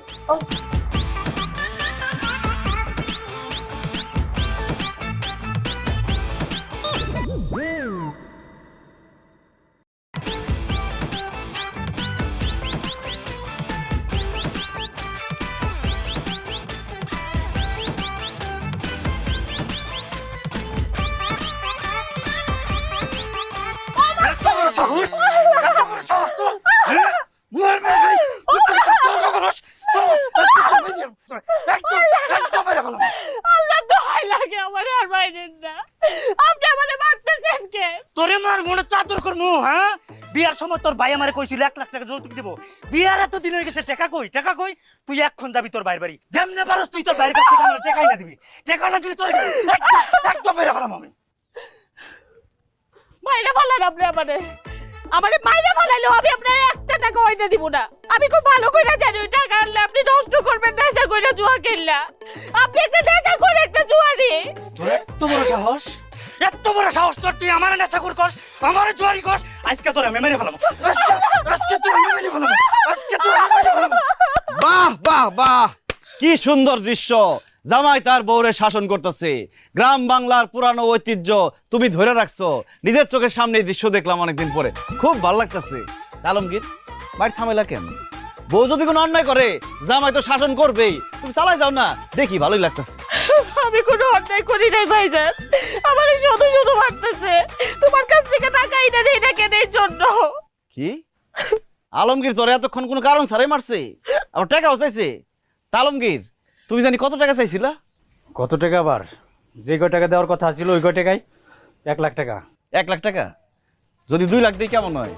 আল্লাহ দোহাই লাগে আমারে আর বাইরেন না, আপনি আমারে মারতেছেন কে? তোরে মার মনে চাদর করমু, হ্যাঁ? বিয়ার সময় তোর ভাই আমারে কইছিল 1 লাখ টাকা যৌতুক দিব। বিয়ার এত দিন হয়ে গেছে, টাকা কই? টাকা কই? তুই এখন যাবি তোর ভাইয়ের বাড়ি। যেমনে পারস তুই তোর ভাইয়ের কাছ থেকে আমার টাকাই না দিবি। টাকা না দিলে তোর একদম মেরে ফেলাম আমি। মাইরা ফালান আপনি আমারে মাইরা ফালাইলেও আমি আপনার একটা টাকা হইতে দিব না। আমি খুব ভালো করে জানি ওই টাকা আনলে আপনি নষ্ট করবেন নেশা করে জুয়া খেললা। আপনি একটা নেশা করে একটা জুয়ারি। তোর এত বড় সাহস, এত বড় সাহস তোর, তুই আমার নেশাখোর কস, আমার জুয়ারি কস। আজকে তোর আমি মেরে ফেলাম, আজকে তোর আমি মেরে ফেলাম, আজকে তোর আমি মেরে ফেলাম। বাহ বাহ বাহ, কি সুন্দর দৃশ্য। জামাই তার বউরে শাসন করতেছে। গ্রাম বাংলার পুরানো ঐতিহ্য তুমি ধরে রাখছো। নিজের চোখের সামনে এই দৃশ্য দেখলাম অনেকদিন পরে, খুব ভালো লাগতেছে। আলমগীর, বাড়ি থামেলা কেন? বউ যদি কোনো অন্যায় করে জামাই তো শাসন করবেই, তুমি চালাই যাও না, দেখি ভালোই লাগতেছে। আমি কোনো অন্যায় করি নাই ভাইজান, আমার শুধু শুধু মারতেছে। তোমার কাছ থেকে টাকা এনে দেই না কেন এর জন্য? কি আলমগীর তোরে এতক্ষণ কোনো কারণ ছাড়াই মারছে, আবার টাকাও চাইছে? তা আলমগীর, তুমি জানি কত টাকা চাইছিলা? কত টাকা আবার? যে কয় টাকা দেওয়ার কথা ছিল ওই কয় টাকায় 1 লাখ টাকা। 1 লাখ টাকা? যদি 2 লাখ দিই কেমন হয়?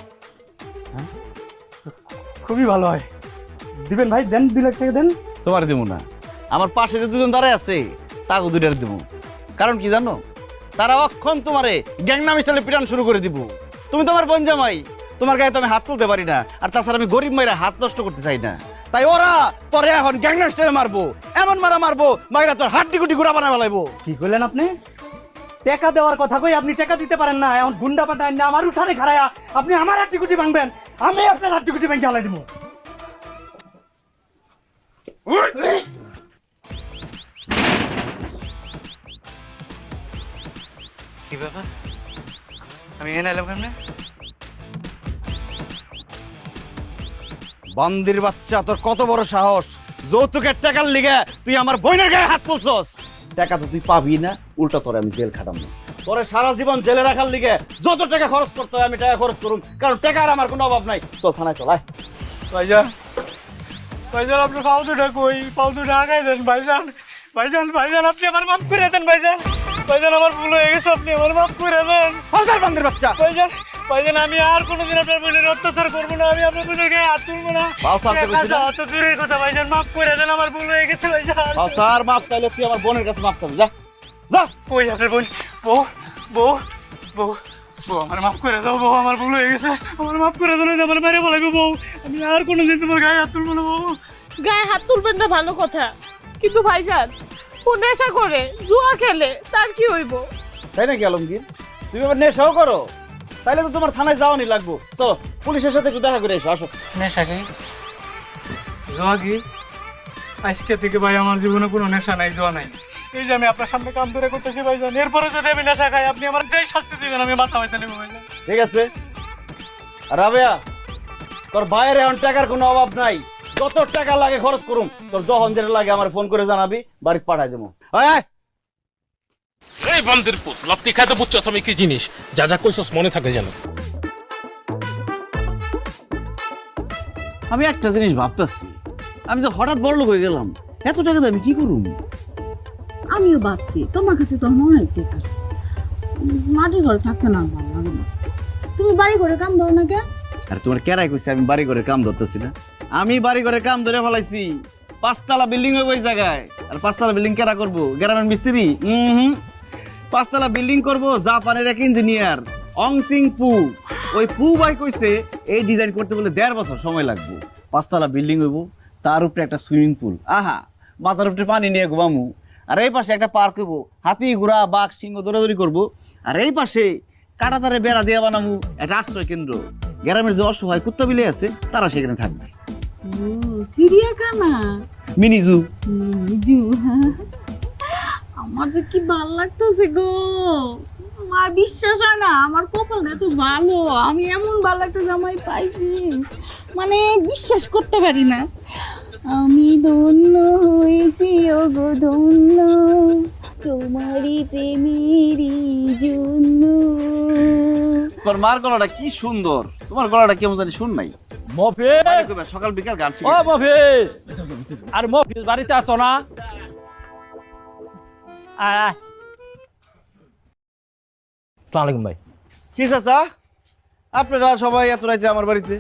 খুবই ভালো হয়। দিবেন ভাই, দেন 2 লাখ টাকা দেন। তোমার দিব না, আমার পাশে যে দুজন দাঁড়ায় আছে তাকে 2টা দিব। কারণ কি জানো? তারা অক্ষণ তোমারে গ্যাংনাম স্টাইলে পিটান শুরু করে দিব। তুমি তোমার বোন জামাই, তোমার গায়ে তো আমি হাত তুলতে পারি না, আর তাছাড়া আমি গরিব মাইরা হাত নষ্ট করতে চাই না। তাই ওরা তোরে এখন গ্যাংনাম স্টাইলে মারবো, এমন মারবো মাইরা তোর হাড্ডি গুটি গুড়া বানা ফেলাইবো। কি করলেন আপনি? টাকা দেওয়ার কথা কই আপনি টাকা দিতে পারেন না, এখন গুন্ডা পাঠায় না আমার উঠানে খাড়ায়া আপনি আমার হাড্ডি গুটি ভাঙবেন, আমি আপনার হাড্ডি গুটি ভাঙে হালাই দিব। কি ব্যাপার, আমি এনে এলাম কেমনে? বান্দির বাচ্চা, তোর কত বড় সাহস! যৌতুকের টাকার লিগে তুই আমার বোনের গায়ে হাত তুলছস। টাকা তো তুই পাবি না, উল্টা তোরে আমি জেল খাটাম না। তোরে সারা জীবন জেলে রাখার লিগে যত টাকা খরচ করতে হয় আমি টাকা খরচ করুম, কারণ টাকার আমার কোনো অভাব নাই। চল থানায় চল। আয় ভাইজান, ভাইজান আপনার পাও দুটা কই? পাও দুটা আগাই দেন ভাইজান। ভাইজান, ভাইজান আপনি আমার মাফ করে দেন ভাইজান। ভাইজান আমার ভুল হয়ে গেছে, আপনি আমার মাফ করে দেন। হাজার বান্দির বাচ্চা! ভাইজান, ভাইজান আমি আর কোনোদিন আপনার বোনের অত্যাচার করবো না, আমি আপনার বোনের গায়ে হাত তুলবো না। অত দূরের কথা ভাইজান, মাফ করে দেন, আমার ভুল হয়ে গেছে ভাইজান। স্যার মাফ চাইলে তুই আমার বোনের কাছে মাফ চাবি, যা যা। কই আপনার বোন? বউ, বউ, বউ, বউ আমার মাফ করে দাও। বউ আমার ভুল হয়ে গেছে, আমার মাফ করে দাও, আমার মেরে বলাইবো। বউ আমি আর কোনোদিন তোমার গায়ে হাত তুলবো না। বউ গায়ে হাত তুলবেন না ভালো কথা, কিন্তু ভাইজান ও নেশা করে জুয়া খেলে, তার কি হইব? তাই নাকি আলমগীর? তুমি আবার নেশাও করো? তাইলে তো তোমার থানায় যাওয়ানি লাগবো। চলো পুলিশের সাথে একটু দেখা করে এসো, আসো। নেশা কি? জোয়া কি? আজকে থেকে ভাই আমার জীবনে কোনো নেশা নাই, জোয়া নাই। এই যে আমি আপনার সামনে কাম ধরে করতেছি ভাইজান, এরপরে যদি আমি নেশা খাই আপনি আমার যেই শাস্তি দিবেন আমি মাথা হইতে নেবো ভাইজান। ঠিক আছে রাবেয়া, তোর ভাইয়ের এখন টাকার কোনো অভাব নাই, যত টাকা লাগে খরচ করুম। তোর যখন যেটা লাগে আমার ফোন করে জানাবি, বাড়িতে পাঠাই দেবো। এই বান্দির পুত, লপ্তি খাইতে বুঝছস আমি কি জিনিস, যা যা কইছস মনে থাকে যেন। আমি একটা জিনিস ভাবতেছি, আমি যে হঠাৎ বড়লোক হয়ে গেলাম, এত টাকা দিয়ে আমি কি করুম? আমিও ভাবছি তোমার কাছে তো অনেক টাকা, মাটির ঘরে থাকতে না ভালো লাগে না। তুমি বাড়ি ঘরে কাম ধরো না কে? আর তোমার কেরাই কইছে আমি বাড়ি ঘরে কাম ধরতেছি না? আমি বাড়ি ঘরে কাম ধরে ফেলাইছি। 5 তলা বিল্ডিং হইব ওই জায়গায়, আর 5 তলা বিল্ডিং কেরা করবো? গ্রামের মিস্ত্রি? 5 তলা বিল্ডিং করবো জাপানের এক ইঞ্জিনিয়ার অং সিং পু। ওই পু ভাই কইছে এই ডিজাইন করতে বলে 1.5 বছর সময় লাগবে। 5 তলা বিল্ডিং হইব, তার উপরে একটা সুইমিং পুল, আহা মাথার উপরে পানি নিয়ে ঘুমামু। আর এই পাশে একটা পার্ক হইব, হাতি ঘোড়া বাঘ সিংহ দৌড়াদৌড়ি করবো। আর এই পাশে কাটাতারে বেড়া দিয়ে বানামু একটা আশ্রয় কেন্দ্র। গ্রামের যে অসহায় কুত্তা বিলে আছে তারা সেখানে থাকবে। চিড়িয়াখানা, মিনি জু। আমার যে কি ভালো লাগতেছে গো, আমার বিশ্বাস হয় না আমার কপালটা এত ভালো, আমি এমন ভালো একটা জামাই পাইছি, মানে বিশ্বাস করতে পারি না। আমি ধন্য হয়েছি ও গো ধন্য, তোমারই প্রেমেরই জন্য। তোর মার গলাটা কি সুন্দর, তোমার গলাটা কেমন জানি শুন নাই। মফিজ, সকাল বিকাল গান ও শিখে। মফিজ, আর মফিজ বাড়িতে আছো না? আসসালামু আলাইকুম ভাই। কি চাচা, আপনারা সবাই এত রাইতে আমার বাড়িতে?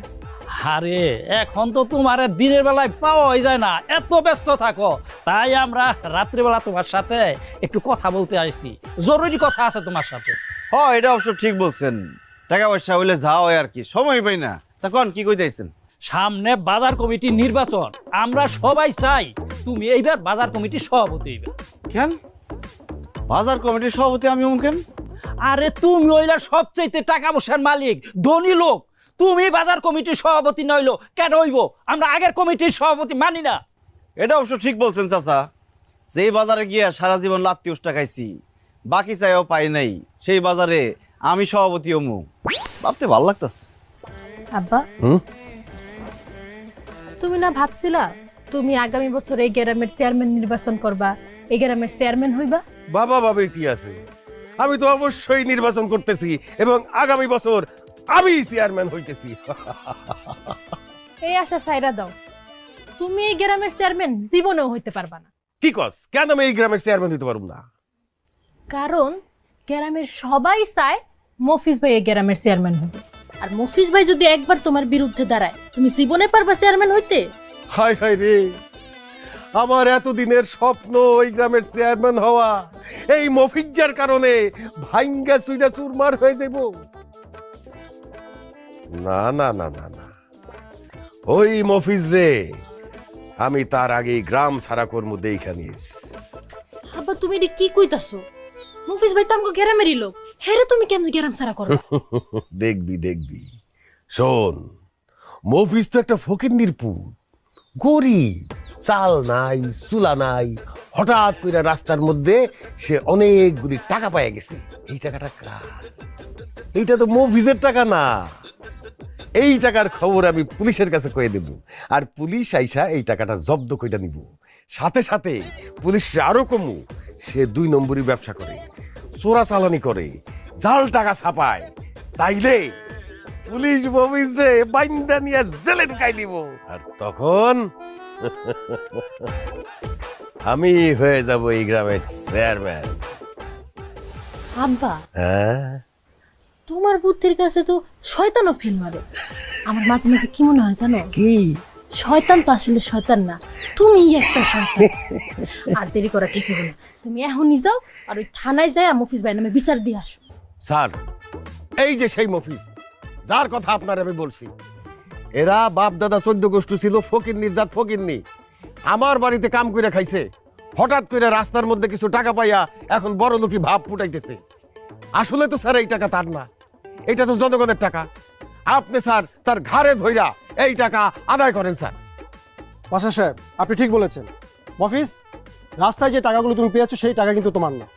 আরে এখন তো তোমার দিনের বেলায় পাওয়াই যায় না, এত ব্যস্ত থাকো, তাই আমরা রাত্রিবেলা তোমার সাথে একটু কথা বলতে আসছি, জরুরি কথা আছে তোমার সাথে। হ্যাঁ, এটা অবশ্য ঠিক বলছেন। টাকা পয়সা হইলে যা হয় আর কি, সময় পাই না। তখন কি কইতেছেন? সামনে বাজার কমিটির নির্বাচন, আমরা সবাই চাই তুমি এইবার বাজার কমিটির সভাপতি হইবে। কেন বাজার কমিটির সভাপতি আমি কেন? আরে তুমি হইলা সবচাইতে টাকা পয়সার মালিক, ধনী লোক, তুমি বাজার কমিটির সভাপতি নইলো কেন হইব? আমরা আগের কমিটির সভাপতি মানি না। এটা অবশ্য ঠিক বলছেন চাচা। যেই বাজারে গিয়া সারা জীবন লাত্তি উষ্টা খাইছি, বাকি চাইও পাই নাই, সেই বাজারে আমি সভাপতি হমু, ভাবতে ভাল লাগতেছে। আব্বা, তুমি না ভাবছিলা তুমি আগামী বছর এই গ্রামের চেয়ারম্যান নির্বাচন করবা, এই গ্রামের চেয়ারম্যান হইবা? বাবা বাবা কি আছে, আমি তো অবশ্যই নির্বাচন করতেছি এবং আগামী বছর আমি চেয়ারম্যান হইতেছি। এই আশা সাইরা দাও, তুমি এই গ্রামের চেয়ারম্যান জীবনেও হইতে পারবা না। কি কস, কেন আমি এই গ্রামের চেয়ারম্যান হতে পারবো না? কারণ গ্রামের সবাই চায় মফিজ ভাই এই গ্রামের চেয়ারম্যান হবে, আর মফিজ ভাই যদি একবার তোমার বিরুদ্ধে দাঁড়ায়, তুমি জীবনে পারবা চেয়ারম্যান হইতে? হায় হায় রে, আমার এতদিনের স্বপ্ন ওই গ্রামের চেয়ারম্যান হওয়া এই মফিজ্জার কারণে ভাঙ্গা চুইরা চুরমার হয়ে যাব। না না না না না, ওই মফিজ রে আমি তার আগে গ্রাম সারা কর্ম দেখা নিস। আব্বা, তুমি এটা কি কইতাছো? মফিজ ভাই তো আমগো গ্রামেরই লোক, হেরে তুমি কেমনে গ্রাম সারা করবা? দেখবি দেখবি, শোন, মফিজ তো একটা ফকিন্নির পুত, গরিব, চাল নাই চুলা নাই, হঠাৎ করে রাস্তার মধ্যে সে অনেকগুলি টাকা পাইয়া গেছে। এই টাকাটা কার? এইটা তো মফিজের টাকা না। এই টাকার খবর আমি পুলিশের কাছে কয়ে দেব, আর পুলিশ আইসা এই টাকাটা জব্দ কইরা নিব। সাথে সাথে পুলিশ আরো কমু, সে 2 নম্বরই ব্যবসা করে, চোরা চালানি করে, জাল টাকা ছাপায়। তাইলে পুলিশ মফিজ রে বাইন্দা নিয়ে জেলে ঢুকাই দিব, আর তখন আমি হয়ে যাব এই গ্রামের চেয়ারম্যান। আব্বা, হ্যাঁ, তোমার বুদ্ধির কাছে তো শয়তানও ফেল মারে। আমার মাঝে মাঝে কি মনে হয় জানো? কি? শয়তান তো আসলে শয়তান না, তুমি একটা শয়তান। আর দেরি করা ঠিক হবে না, তুমি এখনই যাও আর ওই থানায় যায় মফিজ ভাই নামে বিচার দিয়ে আসো। স্যার, এই যে সেই মফিজ যার কথা আপনার আমি বলছি, এরা বাপ দাদা 14 গোষ্ঠী ছিল ফকিন্নির জাত, ফকিন্নি। আমার বাড়িতে কাম করে খাইছে, হঠাৎ করে রাস্তার মধ্যে কিছু টাকা পাইয়া এখন বড় লোকই ভাব ফুটাইতেছে। আসলে তো স্যার এই টাকা তার না, এটা তো জনগণের টাকা। আপনি স্যার তার ঘাড়ে ধইরা এই টাকা আদায় করেন স্যার। মাস্টার সাহেব, আপনি ঠিক বলেছেন। মফিজ, রাস্তায় যে টাকাগুলো তুমি পেয়েছো সেই টাকা কিন্তু তোমার না,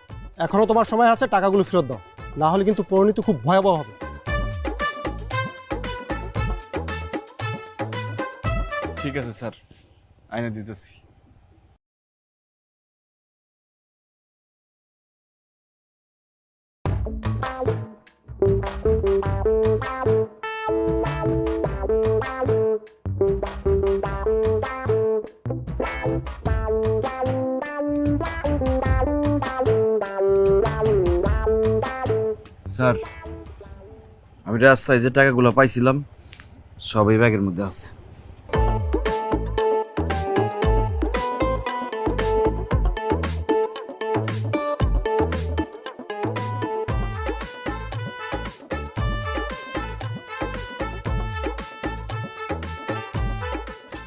এখনো তোমার সময় আছে, টাকাগুলো ফেরত দাও, না হলে কিন্তু পরিণতি খুব ভয়াবহ হবে। ঠিক আছে স্যার, আইনে দিতেছি। স্যার, আমি রাস্তায় যে টাকাগুলো পাইছিলাম সব এই ব্যাগের মধ্যে আছে।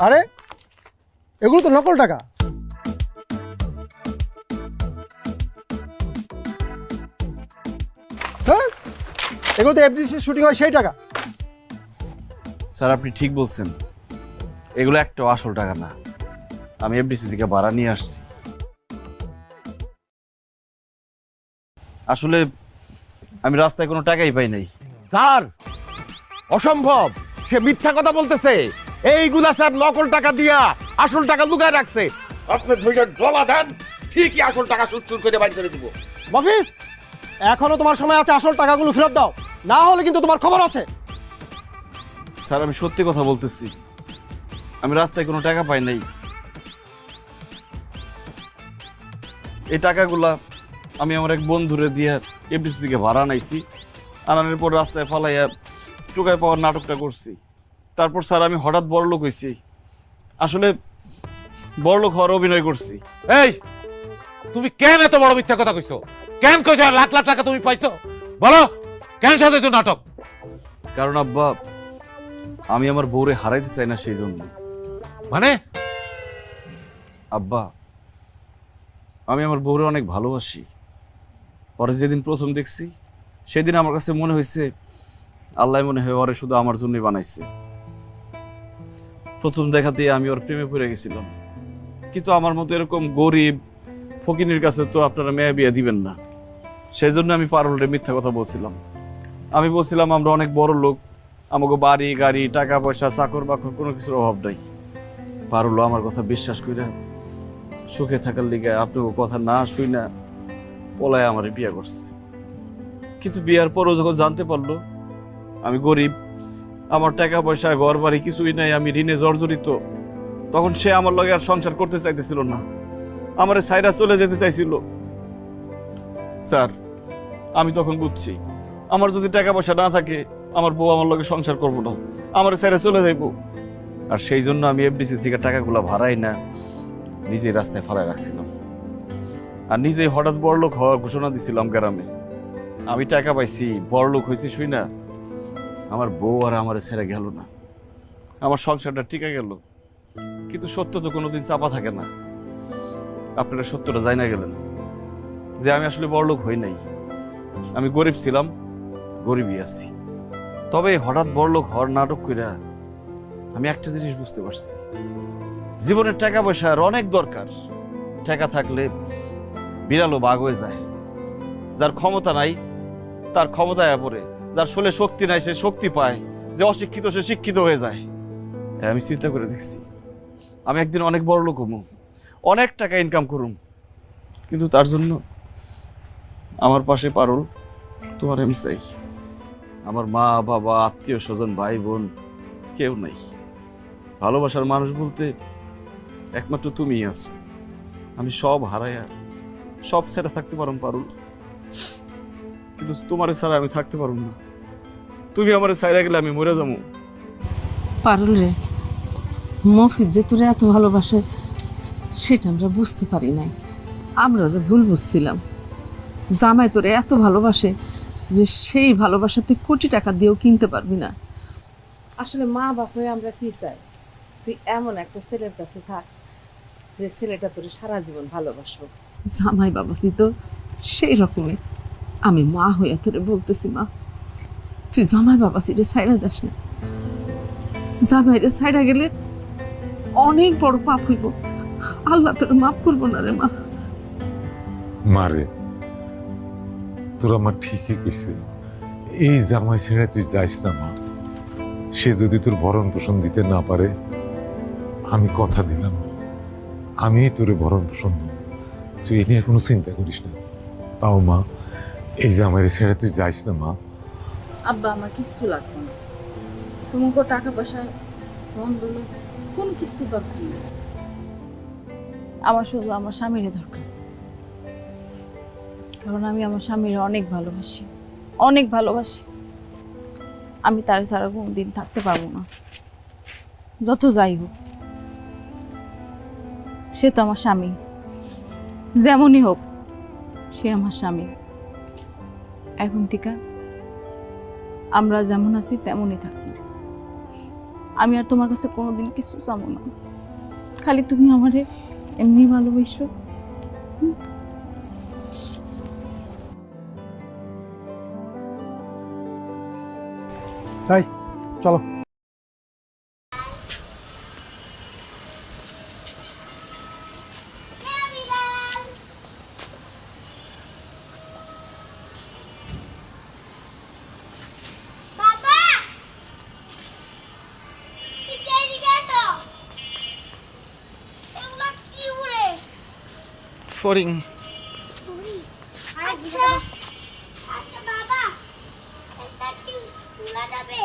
আরে এগুলো তো নকল টাকা। হ্যাঁ, এগুলো তো এফডিসি শুটিং হয় সেই টাকা। স্যার, আপনি ঠিক বলছেন, এগুলো একটা আসল টাকা না, আমি এফডিসি থেকে ভাড়া নিয়ে আসছি। আসলে আমি রাস্তায় কোনো টাকাই পাই নাই। স্যার, অসম্ভব, সে মিথ্যা কথা বলতেছে। এইগুলা স্যার নকল টাকা দিয়া আসল টাকা লুকায় রাখছে। আপনি ধৈর্য ডলা দেন, ঠিকই আসল টাকা সুচ্চুর করে বাইর করে দিব। মফিজ, এখনো তোমার সময় আছে, আসল টাকাগুলো ফেরত দাও, না হলে কিন্তু তোমার খবর আছে। স্যার, আমি সত্যি কথা বলতেছি, আমি রাস্তায় কোনো টাকা পাই নাই। এই টাকাগুলা আমি আমার এক বন্ধুরে দিয়ে এফডিসি থেকে ভাড়া নাইছি, আনানোর পর রাস্তায় ফালাইয়া টোকায় পাওয়ার নাটকটা করছি। তারপর স্যার আমি হঠাৎ বড়লোক হয়েছি। আসলে বড়লোক হওয়ার অভিনয় করছি। এই তুমি কেন এত বড় মিথ্যা কথা কইছো? কেন কইছো লাখ লাখ টাকা তুমি পাইছো? বলো কেন সাজাইছো নাটক? কারণ আব্বা, আমি আমার বউরে হারাইতে চাই না, সেই জন্য। মানে? আব্বা, আমি আমার বউরে অনেক ভালোবাসি। পরে যেদিন প্রথম দেখছি সেদিন আমার কাছে মনে হয়েছে আল্লাহ মনে হয় ওরে শুধু আমার জন্যই বানাইছে। প্রথম দেখাতেই আমি ওর প্রেমে পড়ে গেছিলাম। কিন্তু আমার মতো এরকম গরিব ফকিনীর কাছে তো আপনারা মেয়ে বিয়ে দিবেন না। সেই জন্য আমি পারুলরে মিথ্যা কথা বলছিলাম। আমি বলছিলাম আমরা অনেক বড় লোক, আমাকে বাড়ি গাড়ি টাকা পয়সা চাকর বাকর কোনো কিছুর অভাব নাই। পারুল আমার কথা বিশ্বাস করে সুখে থাকার লিগে আপনাকে কথা না শুই না পলায় আমার বিয়ে করছে। কিন্তু বিয়ার পরও যখন জানতে পারলো আমি গরিব, আমার টাকা পয়সা ঘর বাড়ি কিছুই নাই, আমি ঋণে জর্জরিত, তখন সে আমার লগে আর সংসার করতে চাইতেছিল না, আমার সাইরা চলে যেতে চাইছিল। স্যার, আমি তখন বুঝছি আমার যদি টাকা পয়সা না থাকে আমার বউ আমার লগে সংসার করবো না, আমার সাইরা চলে যাইব। আর সেই জন্য আমি এফডিসি থেকে টাকাগুলো ভাড়াই না নিজেই রাস্তায় ফালায় রাখছিলাম। আর নিজেই হঠাৎ বড়লোক হওয়ার ঘোষণা দিছিলাম গ্রামে। আমি টাকা পাইছি, বড়লোক হয়েছি শুই না, আমার বউ আর আমার ছেড়ে গেল না, আমার সংসারটা টিকে গেল। কিন্তু সত্য তো কোনোদিন চাপা থাকে না। আপনারা সত্যটা জানা না গেলেন যে আমি আসলে বড়লোক হই নাই, আমি গরিব ছিলাম, গরিবই আছি। তবে হঠাৎ বড়লোক হওয়ার নাটক কইরা আমি একটা জিনিস বুঝতে পারছি, জীবনের টাকা পয়সার অনেক দরকার। টাকা থাকলে বিড়ালও বাঘ হয়ে যায়। যার ক্ষমতা নাই তার ক্ষমতায় পড়ে, যার শরীরে শক্তি নাই সে শক্তি পায়, যে অশিক্ষিত সে শিক্ষিত হয়ে যায়। তাই আমি চিন্তা করে দেখছি আমি একদিন অনেক বড় লোক হবো, অনেক টাকা ইনকাম করুম, কিন্তু তার জন্য আমার পাশে পারুল তোমার আমি চাই। আমার মা বাবা আত্মীয় স্বজন ভাই বোন কেউ নাই। ভালোবাসার মানুষ বলতে একমাত্র তুমিই আছো। আমি সব হারাইয়া সব ছেড়ে থাকতে পারুম পারুল, কিন্তু তোমার ছাড়া আমি থাকতে পারুম না। তুমি আমার ছাইরা গেলে আমি মরে যাবো। পারুল রে, মফিজ যে তোরে এত ভালোবাসে সেটা আমরা বুঝতে পারি নাই। আমরা ওরা ভুল বুঝছিলাম। জামাই তোরে এত ভালোবাসে যে সেই ভালোবাসা তুই কোটি টাকা দিয়েও কিনতে পারবি না। আসলে মা বাপ হয়ে আমরা কি চাই, তুই এমন একটা ছেলের কাছে থাক যে ছেলেটা তোরে সারা জীবন ভালোবাসবো। জামাই বাবাজি তো সেই রকমের। আমি মা হইয়া তোরে বলতেছি, মা তুই জামাই বাবাজিরে ছাইড়া যাস না। জামাইরে ছাইড়া গেলে অনেক বড় পাপ হইব, আল্লাহ তোরে মাফ করবো না রে মা। মারে তোর আমার ঠিকই কইছে, এই জামাই ছেড়ে তুই যাইস না মা। সে যদি তোর ভরণ পোষণ দিতে না পারে, আমি কথা দিলাম আমি তোর ভরণ পোষণ দেব। তুই এ নিয়ে কোনো চিন্তা করিস না। তাও মা, এই জামাইরে ছেড়ে তুই যাইস না মা। আব্বা, আমার কিছু লাগবে না, তোমাকে টাকা পয়সা বন্ধুলো কোন কিছু দরকার নেই। আমার শুধু আমার স্বামীর দরকার, কারণ আমি আমার স্বামীর অনেক ভালোবাসি, অনেক ভালোবাসি। আমি তার ছাড়া কোনদিন থাকতে পারবো না, যত যাই হোক। সে তো আমার স্বামী, যেমনই হোক সে আমার স্বামী। এখন থেকে আমরা যেমন আছি তেমনই থাকবো। আমি আর তোমার কাছে কোনোদিন কিছু চাবো না, খালি তুমি আমারে এমনি ভালোবাসো। তাই চলো। ফরিং আচ্ছা আচ্ছা বাবা, এটা কি তোলা যাবে?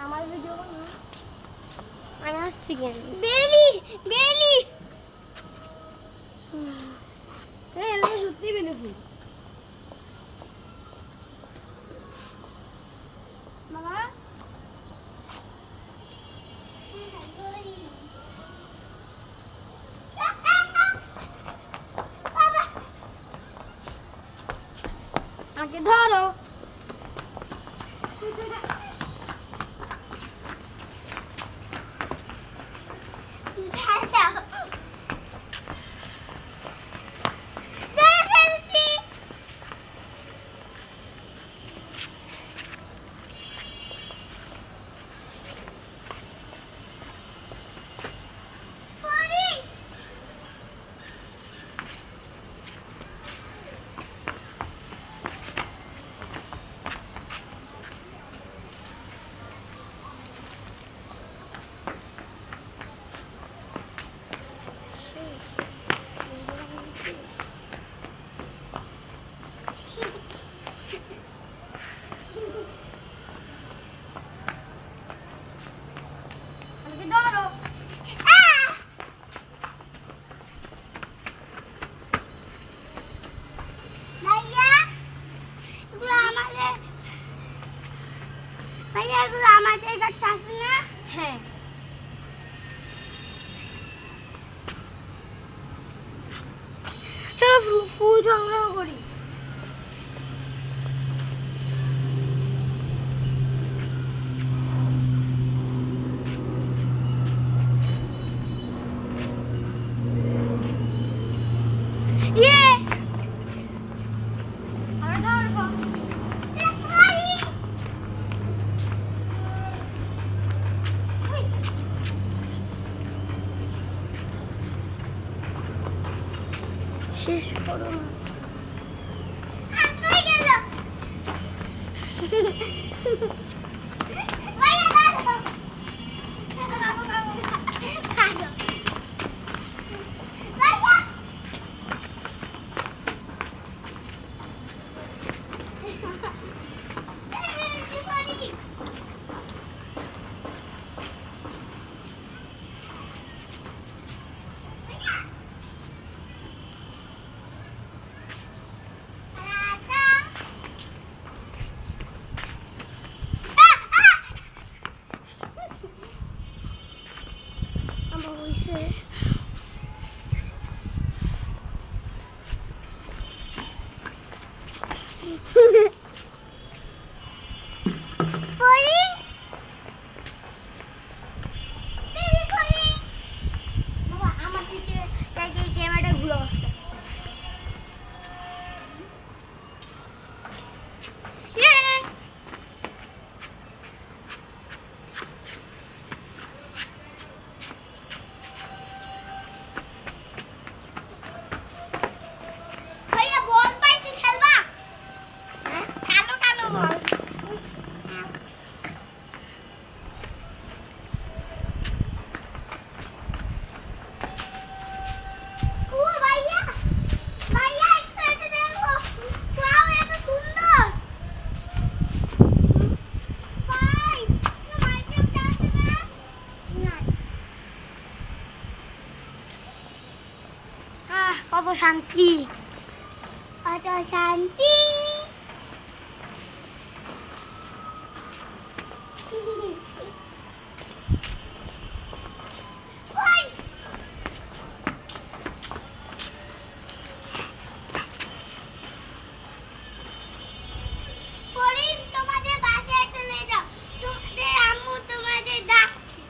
আমার ভিডিও না, আমি আসছি কেন? বেলি বেলি, এই সত্যি বেলি ফুল। আমাকে ধরো। ভাইয়া এগুলো আমাদের কাছে আছে না? হ্যাঁ। চলো ফুল সংগ্রহ করি। শেষ করো না। আমার দিকে ক্যামেরাটা ঘুরে আসতে ভাইয়া বল পাইছি খেলবা? হ্যাঁ কালো কালো বল। ও ভাইয়া ভাইয়া একটু এটা দেখো। ওয়াও এত সুন্দর। ভাই মাইক্রোফোনটা আছে না? না। কত শান্তি, কত শান্তি। তোমাদের বাসায় চলে যাও, তোমাদের আম্মু তোমাদের ডাকছে।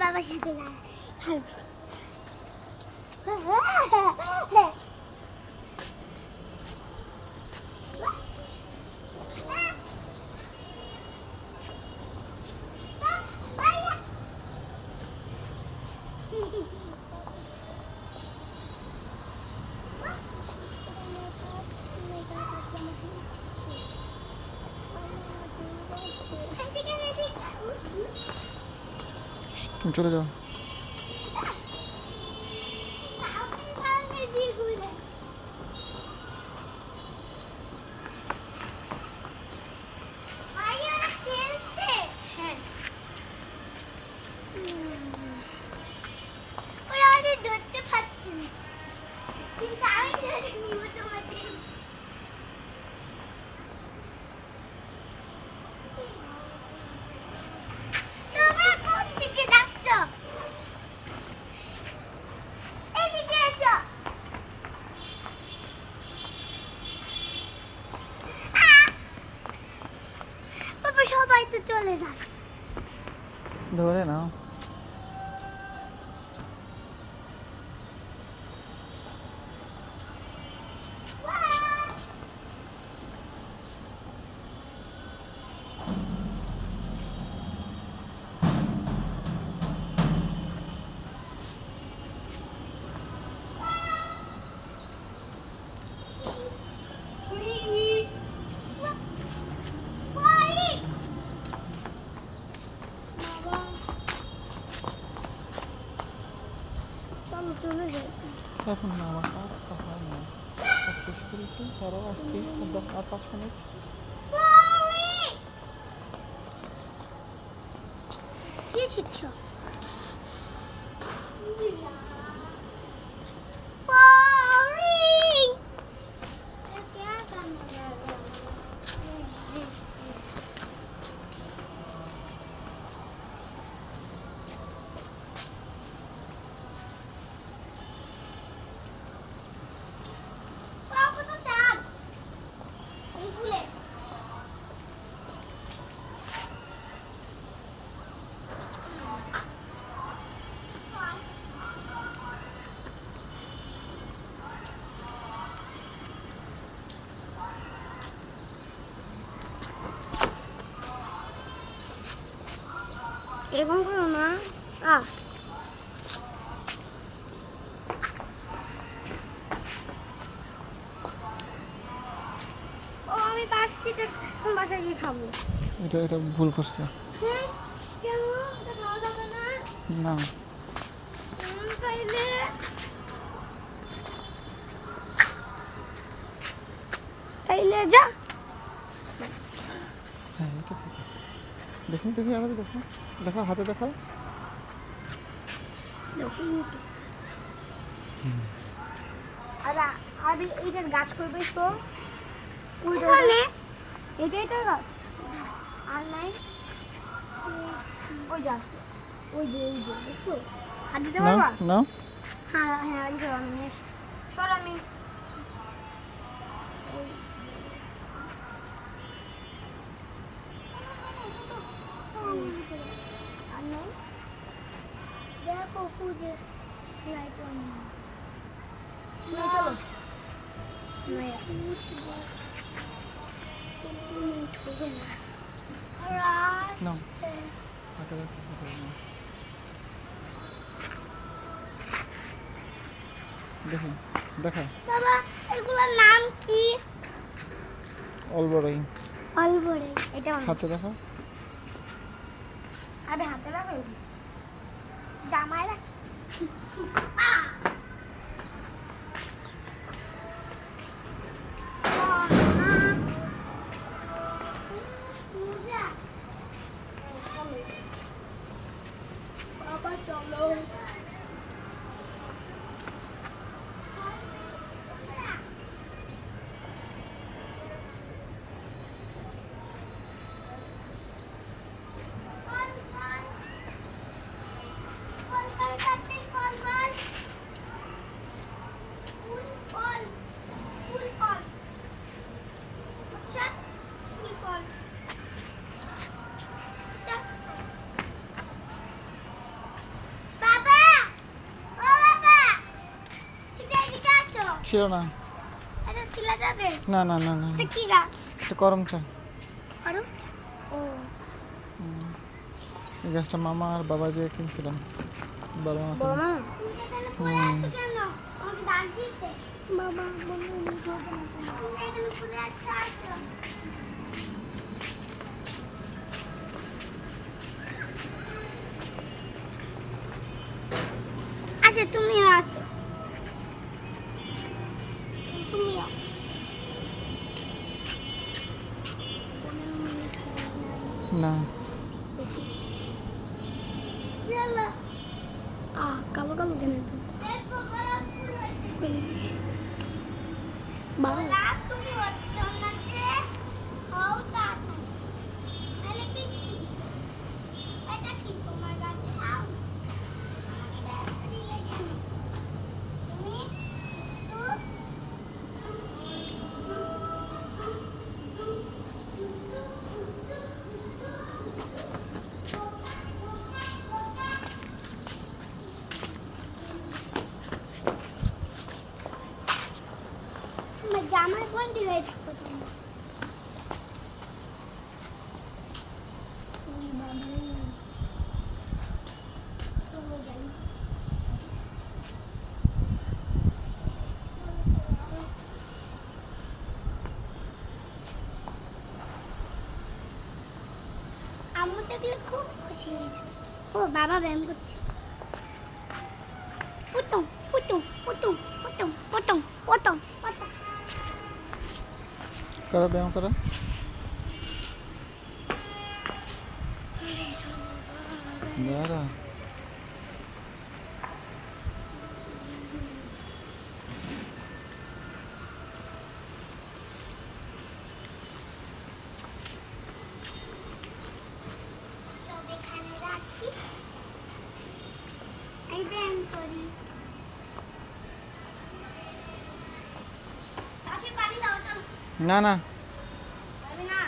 বাবার সাথে না তুমি চলে যাও। ধরতে পারছি না কিন্তু আমি ধরে নিব তোমাদের তোমরা কোন দিকে যাচ্ছ এদিকে এসো বাবা সবাই তো চলে যায় ধরে নাও। চলে যাই এখন না, আমার কাজটা হয় না, কাজ শেষ করি তো, তারও আসছি আর 5 মিনিট। কি শিখছ এরকম করো না ও আমি পারছি তো তুমি বাসায় গিয়ে খাবো। এটা ভুল করছে। হ্যাঁ কেন এটা খাওয়া যাবে না না তাইলে তাইলে যা হ্যাঁ এটা ঠিক আছে। দেখি দেখি আমাকে দেখো, দেখো হাতে দেখাও। আর আর এইটার গাছ করবে তো ওইখানে এটার গাছ আর নাই ওই গাছ ওই যে দেখছো হাত দিতে না পারবা না হ্যাঁ হ্যাঁ এই যে আমি সর আমি আর নাই দেখো খুঁজে নাই তো চলো না হাতে দেখো, দেখুন দেখা বাবা এগুলোর নাম কি অলবড়াই। অলবরে এটা হাতে দেখো। আরে হাতে রাখো জামায় রাখি বাবা চলো ছিল না। এটা ছিল যাবে না না না না, এটা কি গাছ এটা করম চা। আরো ও এই গাছটা মামা আর বাবা যে কিনছিলাম, বড় মামা বড় মা এখানে পড়ে আছে কেন? আমাকে ডাক দিতে বাবা বললো তুমি এখানে পড়ে আছো। আচ্ছা তুমিও আসো, তুমিও না। কালো কালো কেন বাবা তুমি হচ্ছ না যে হও তা তাহলে কি এটা কি তোমার কাছে আও তুমি তো জামার বন্দি হয়ে থাকো তোমরা। আম্মু দেখলে খুব খুশি হয়ে যাবে। ও বাবা ব্যায়াম করছে। পুতুম পুতুম পুতুম পুতুম পুতুম পুতুম পুতুম করো ব্যায়াম করো। দাঁড়া সব এখানে রাখি, এই ব্যায়াম করি। কাছে পানি দাও, চলো। না না পারবে না?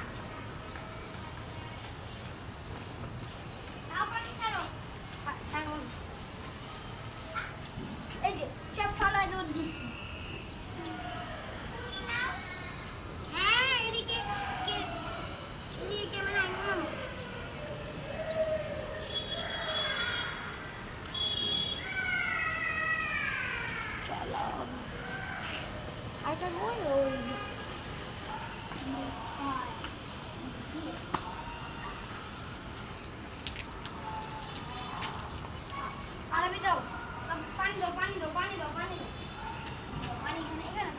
দাও পানি, ছাড়ো। ছাড়ো। এই যে সব ফালা দুধ দিছি। তুমি নাও। হ্যাঁ, এদিকে ক্যামেরা আনো। আরেকটা বই ওই আরবি দাও, পানি দাও পানি দাও পানি দাও পানি দাও পানি এখানে এখানে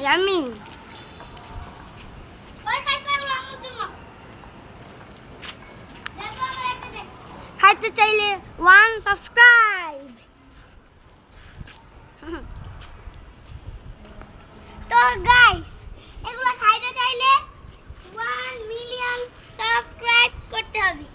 ইয়ামি ওই খাইতে এগুলো আমার জন্য দেখো আমার একটা দেখ খাইতে চাইলে 1 সাবস্ক্রাইব তো গাইস এগুলো খাইতে চাইলে 1 মিলিয়ন সাবস্ক্রাইব করতে হবে।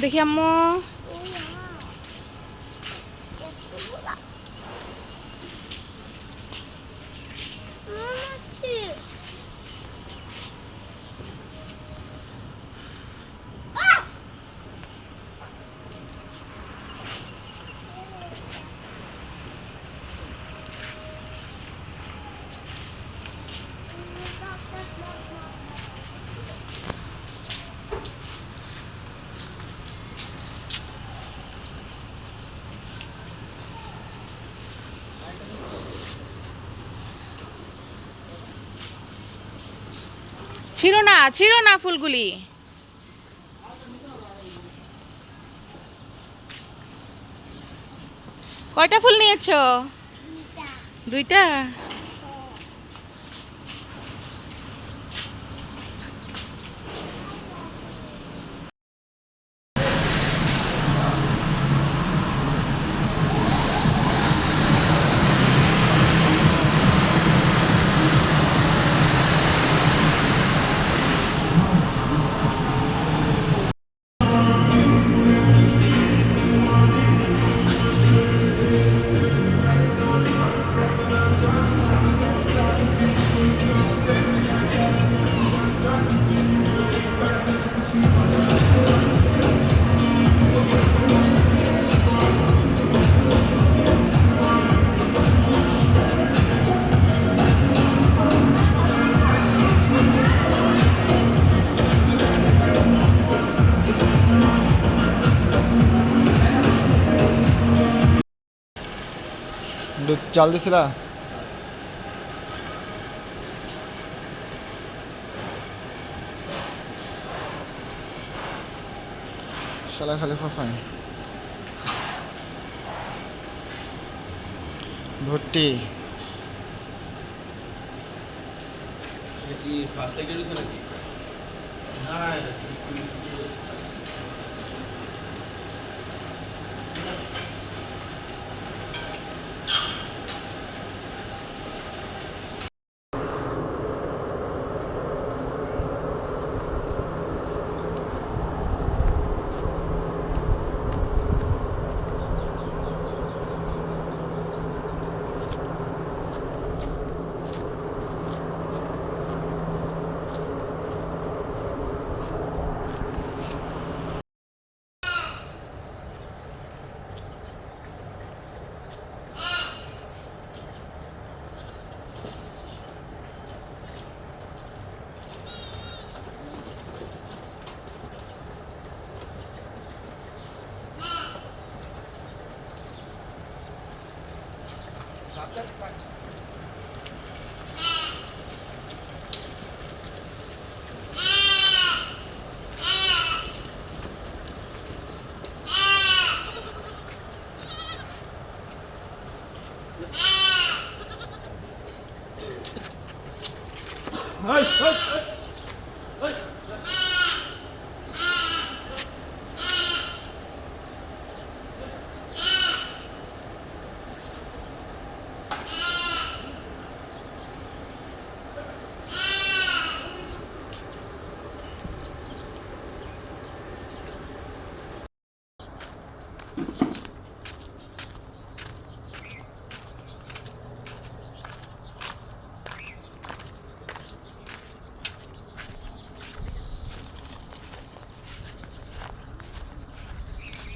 দেখি আম্মু ছিল না ফুলগুলি। কয়টা ফুল নিয়েছো? দুইটা। চাল দিছিলা? শালা খালি ফাফাই ভর্তি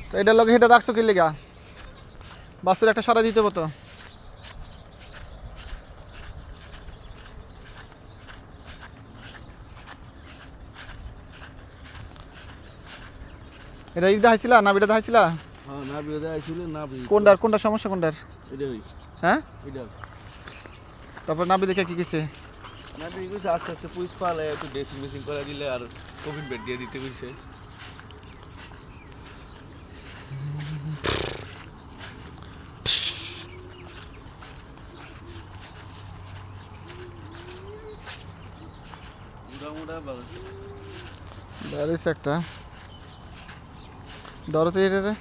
তো এটার লগে এটা রাখছো কি লেগা? বাসুর একটা সারা দিতে হতো। এটা ইদা হাইছিলা না বিটা হাইছিলা? হ্যাঁ না বিটা হাইছিল না বি। কোনটার সমস্যা কোনটার? এটাই। হ্যাঁ? এটা। তারপর নাবি দেখে কি কইছে? নাবি কইছে আস্তে আস্তে পুলিশ পালে একটু ড্রেসিং মেশিন করে দিলে আর কোভিড বেড দিয়ে দিতে কইছে। Dari একটা ধরতে এটা রে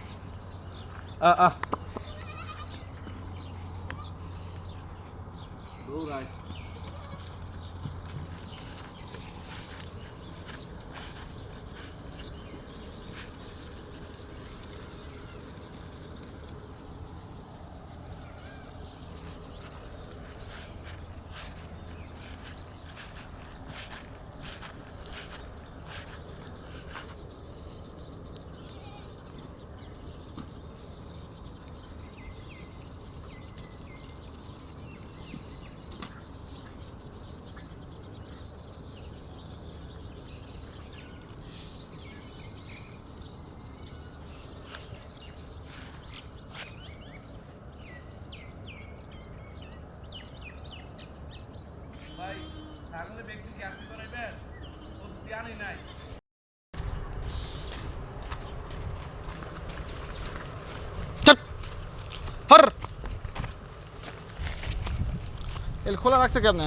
দৌড়াই ভাই ছাগলের ব্যক্তি কি আপনি করাইবেন? খোলা রাখতে কেন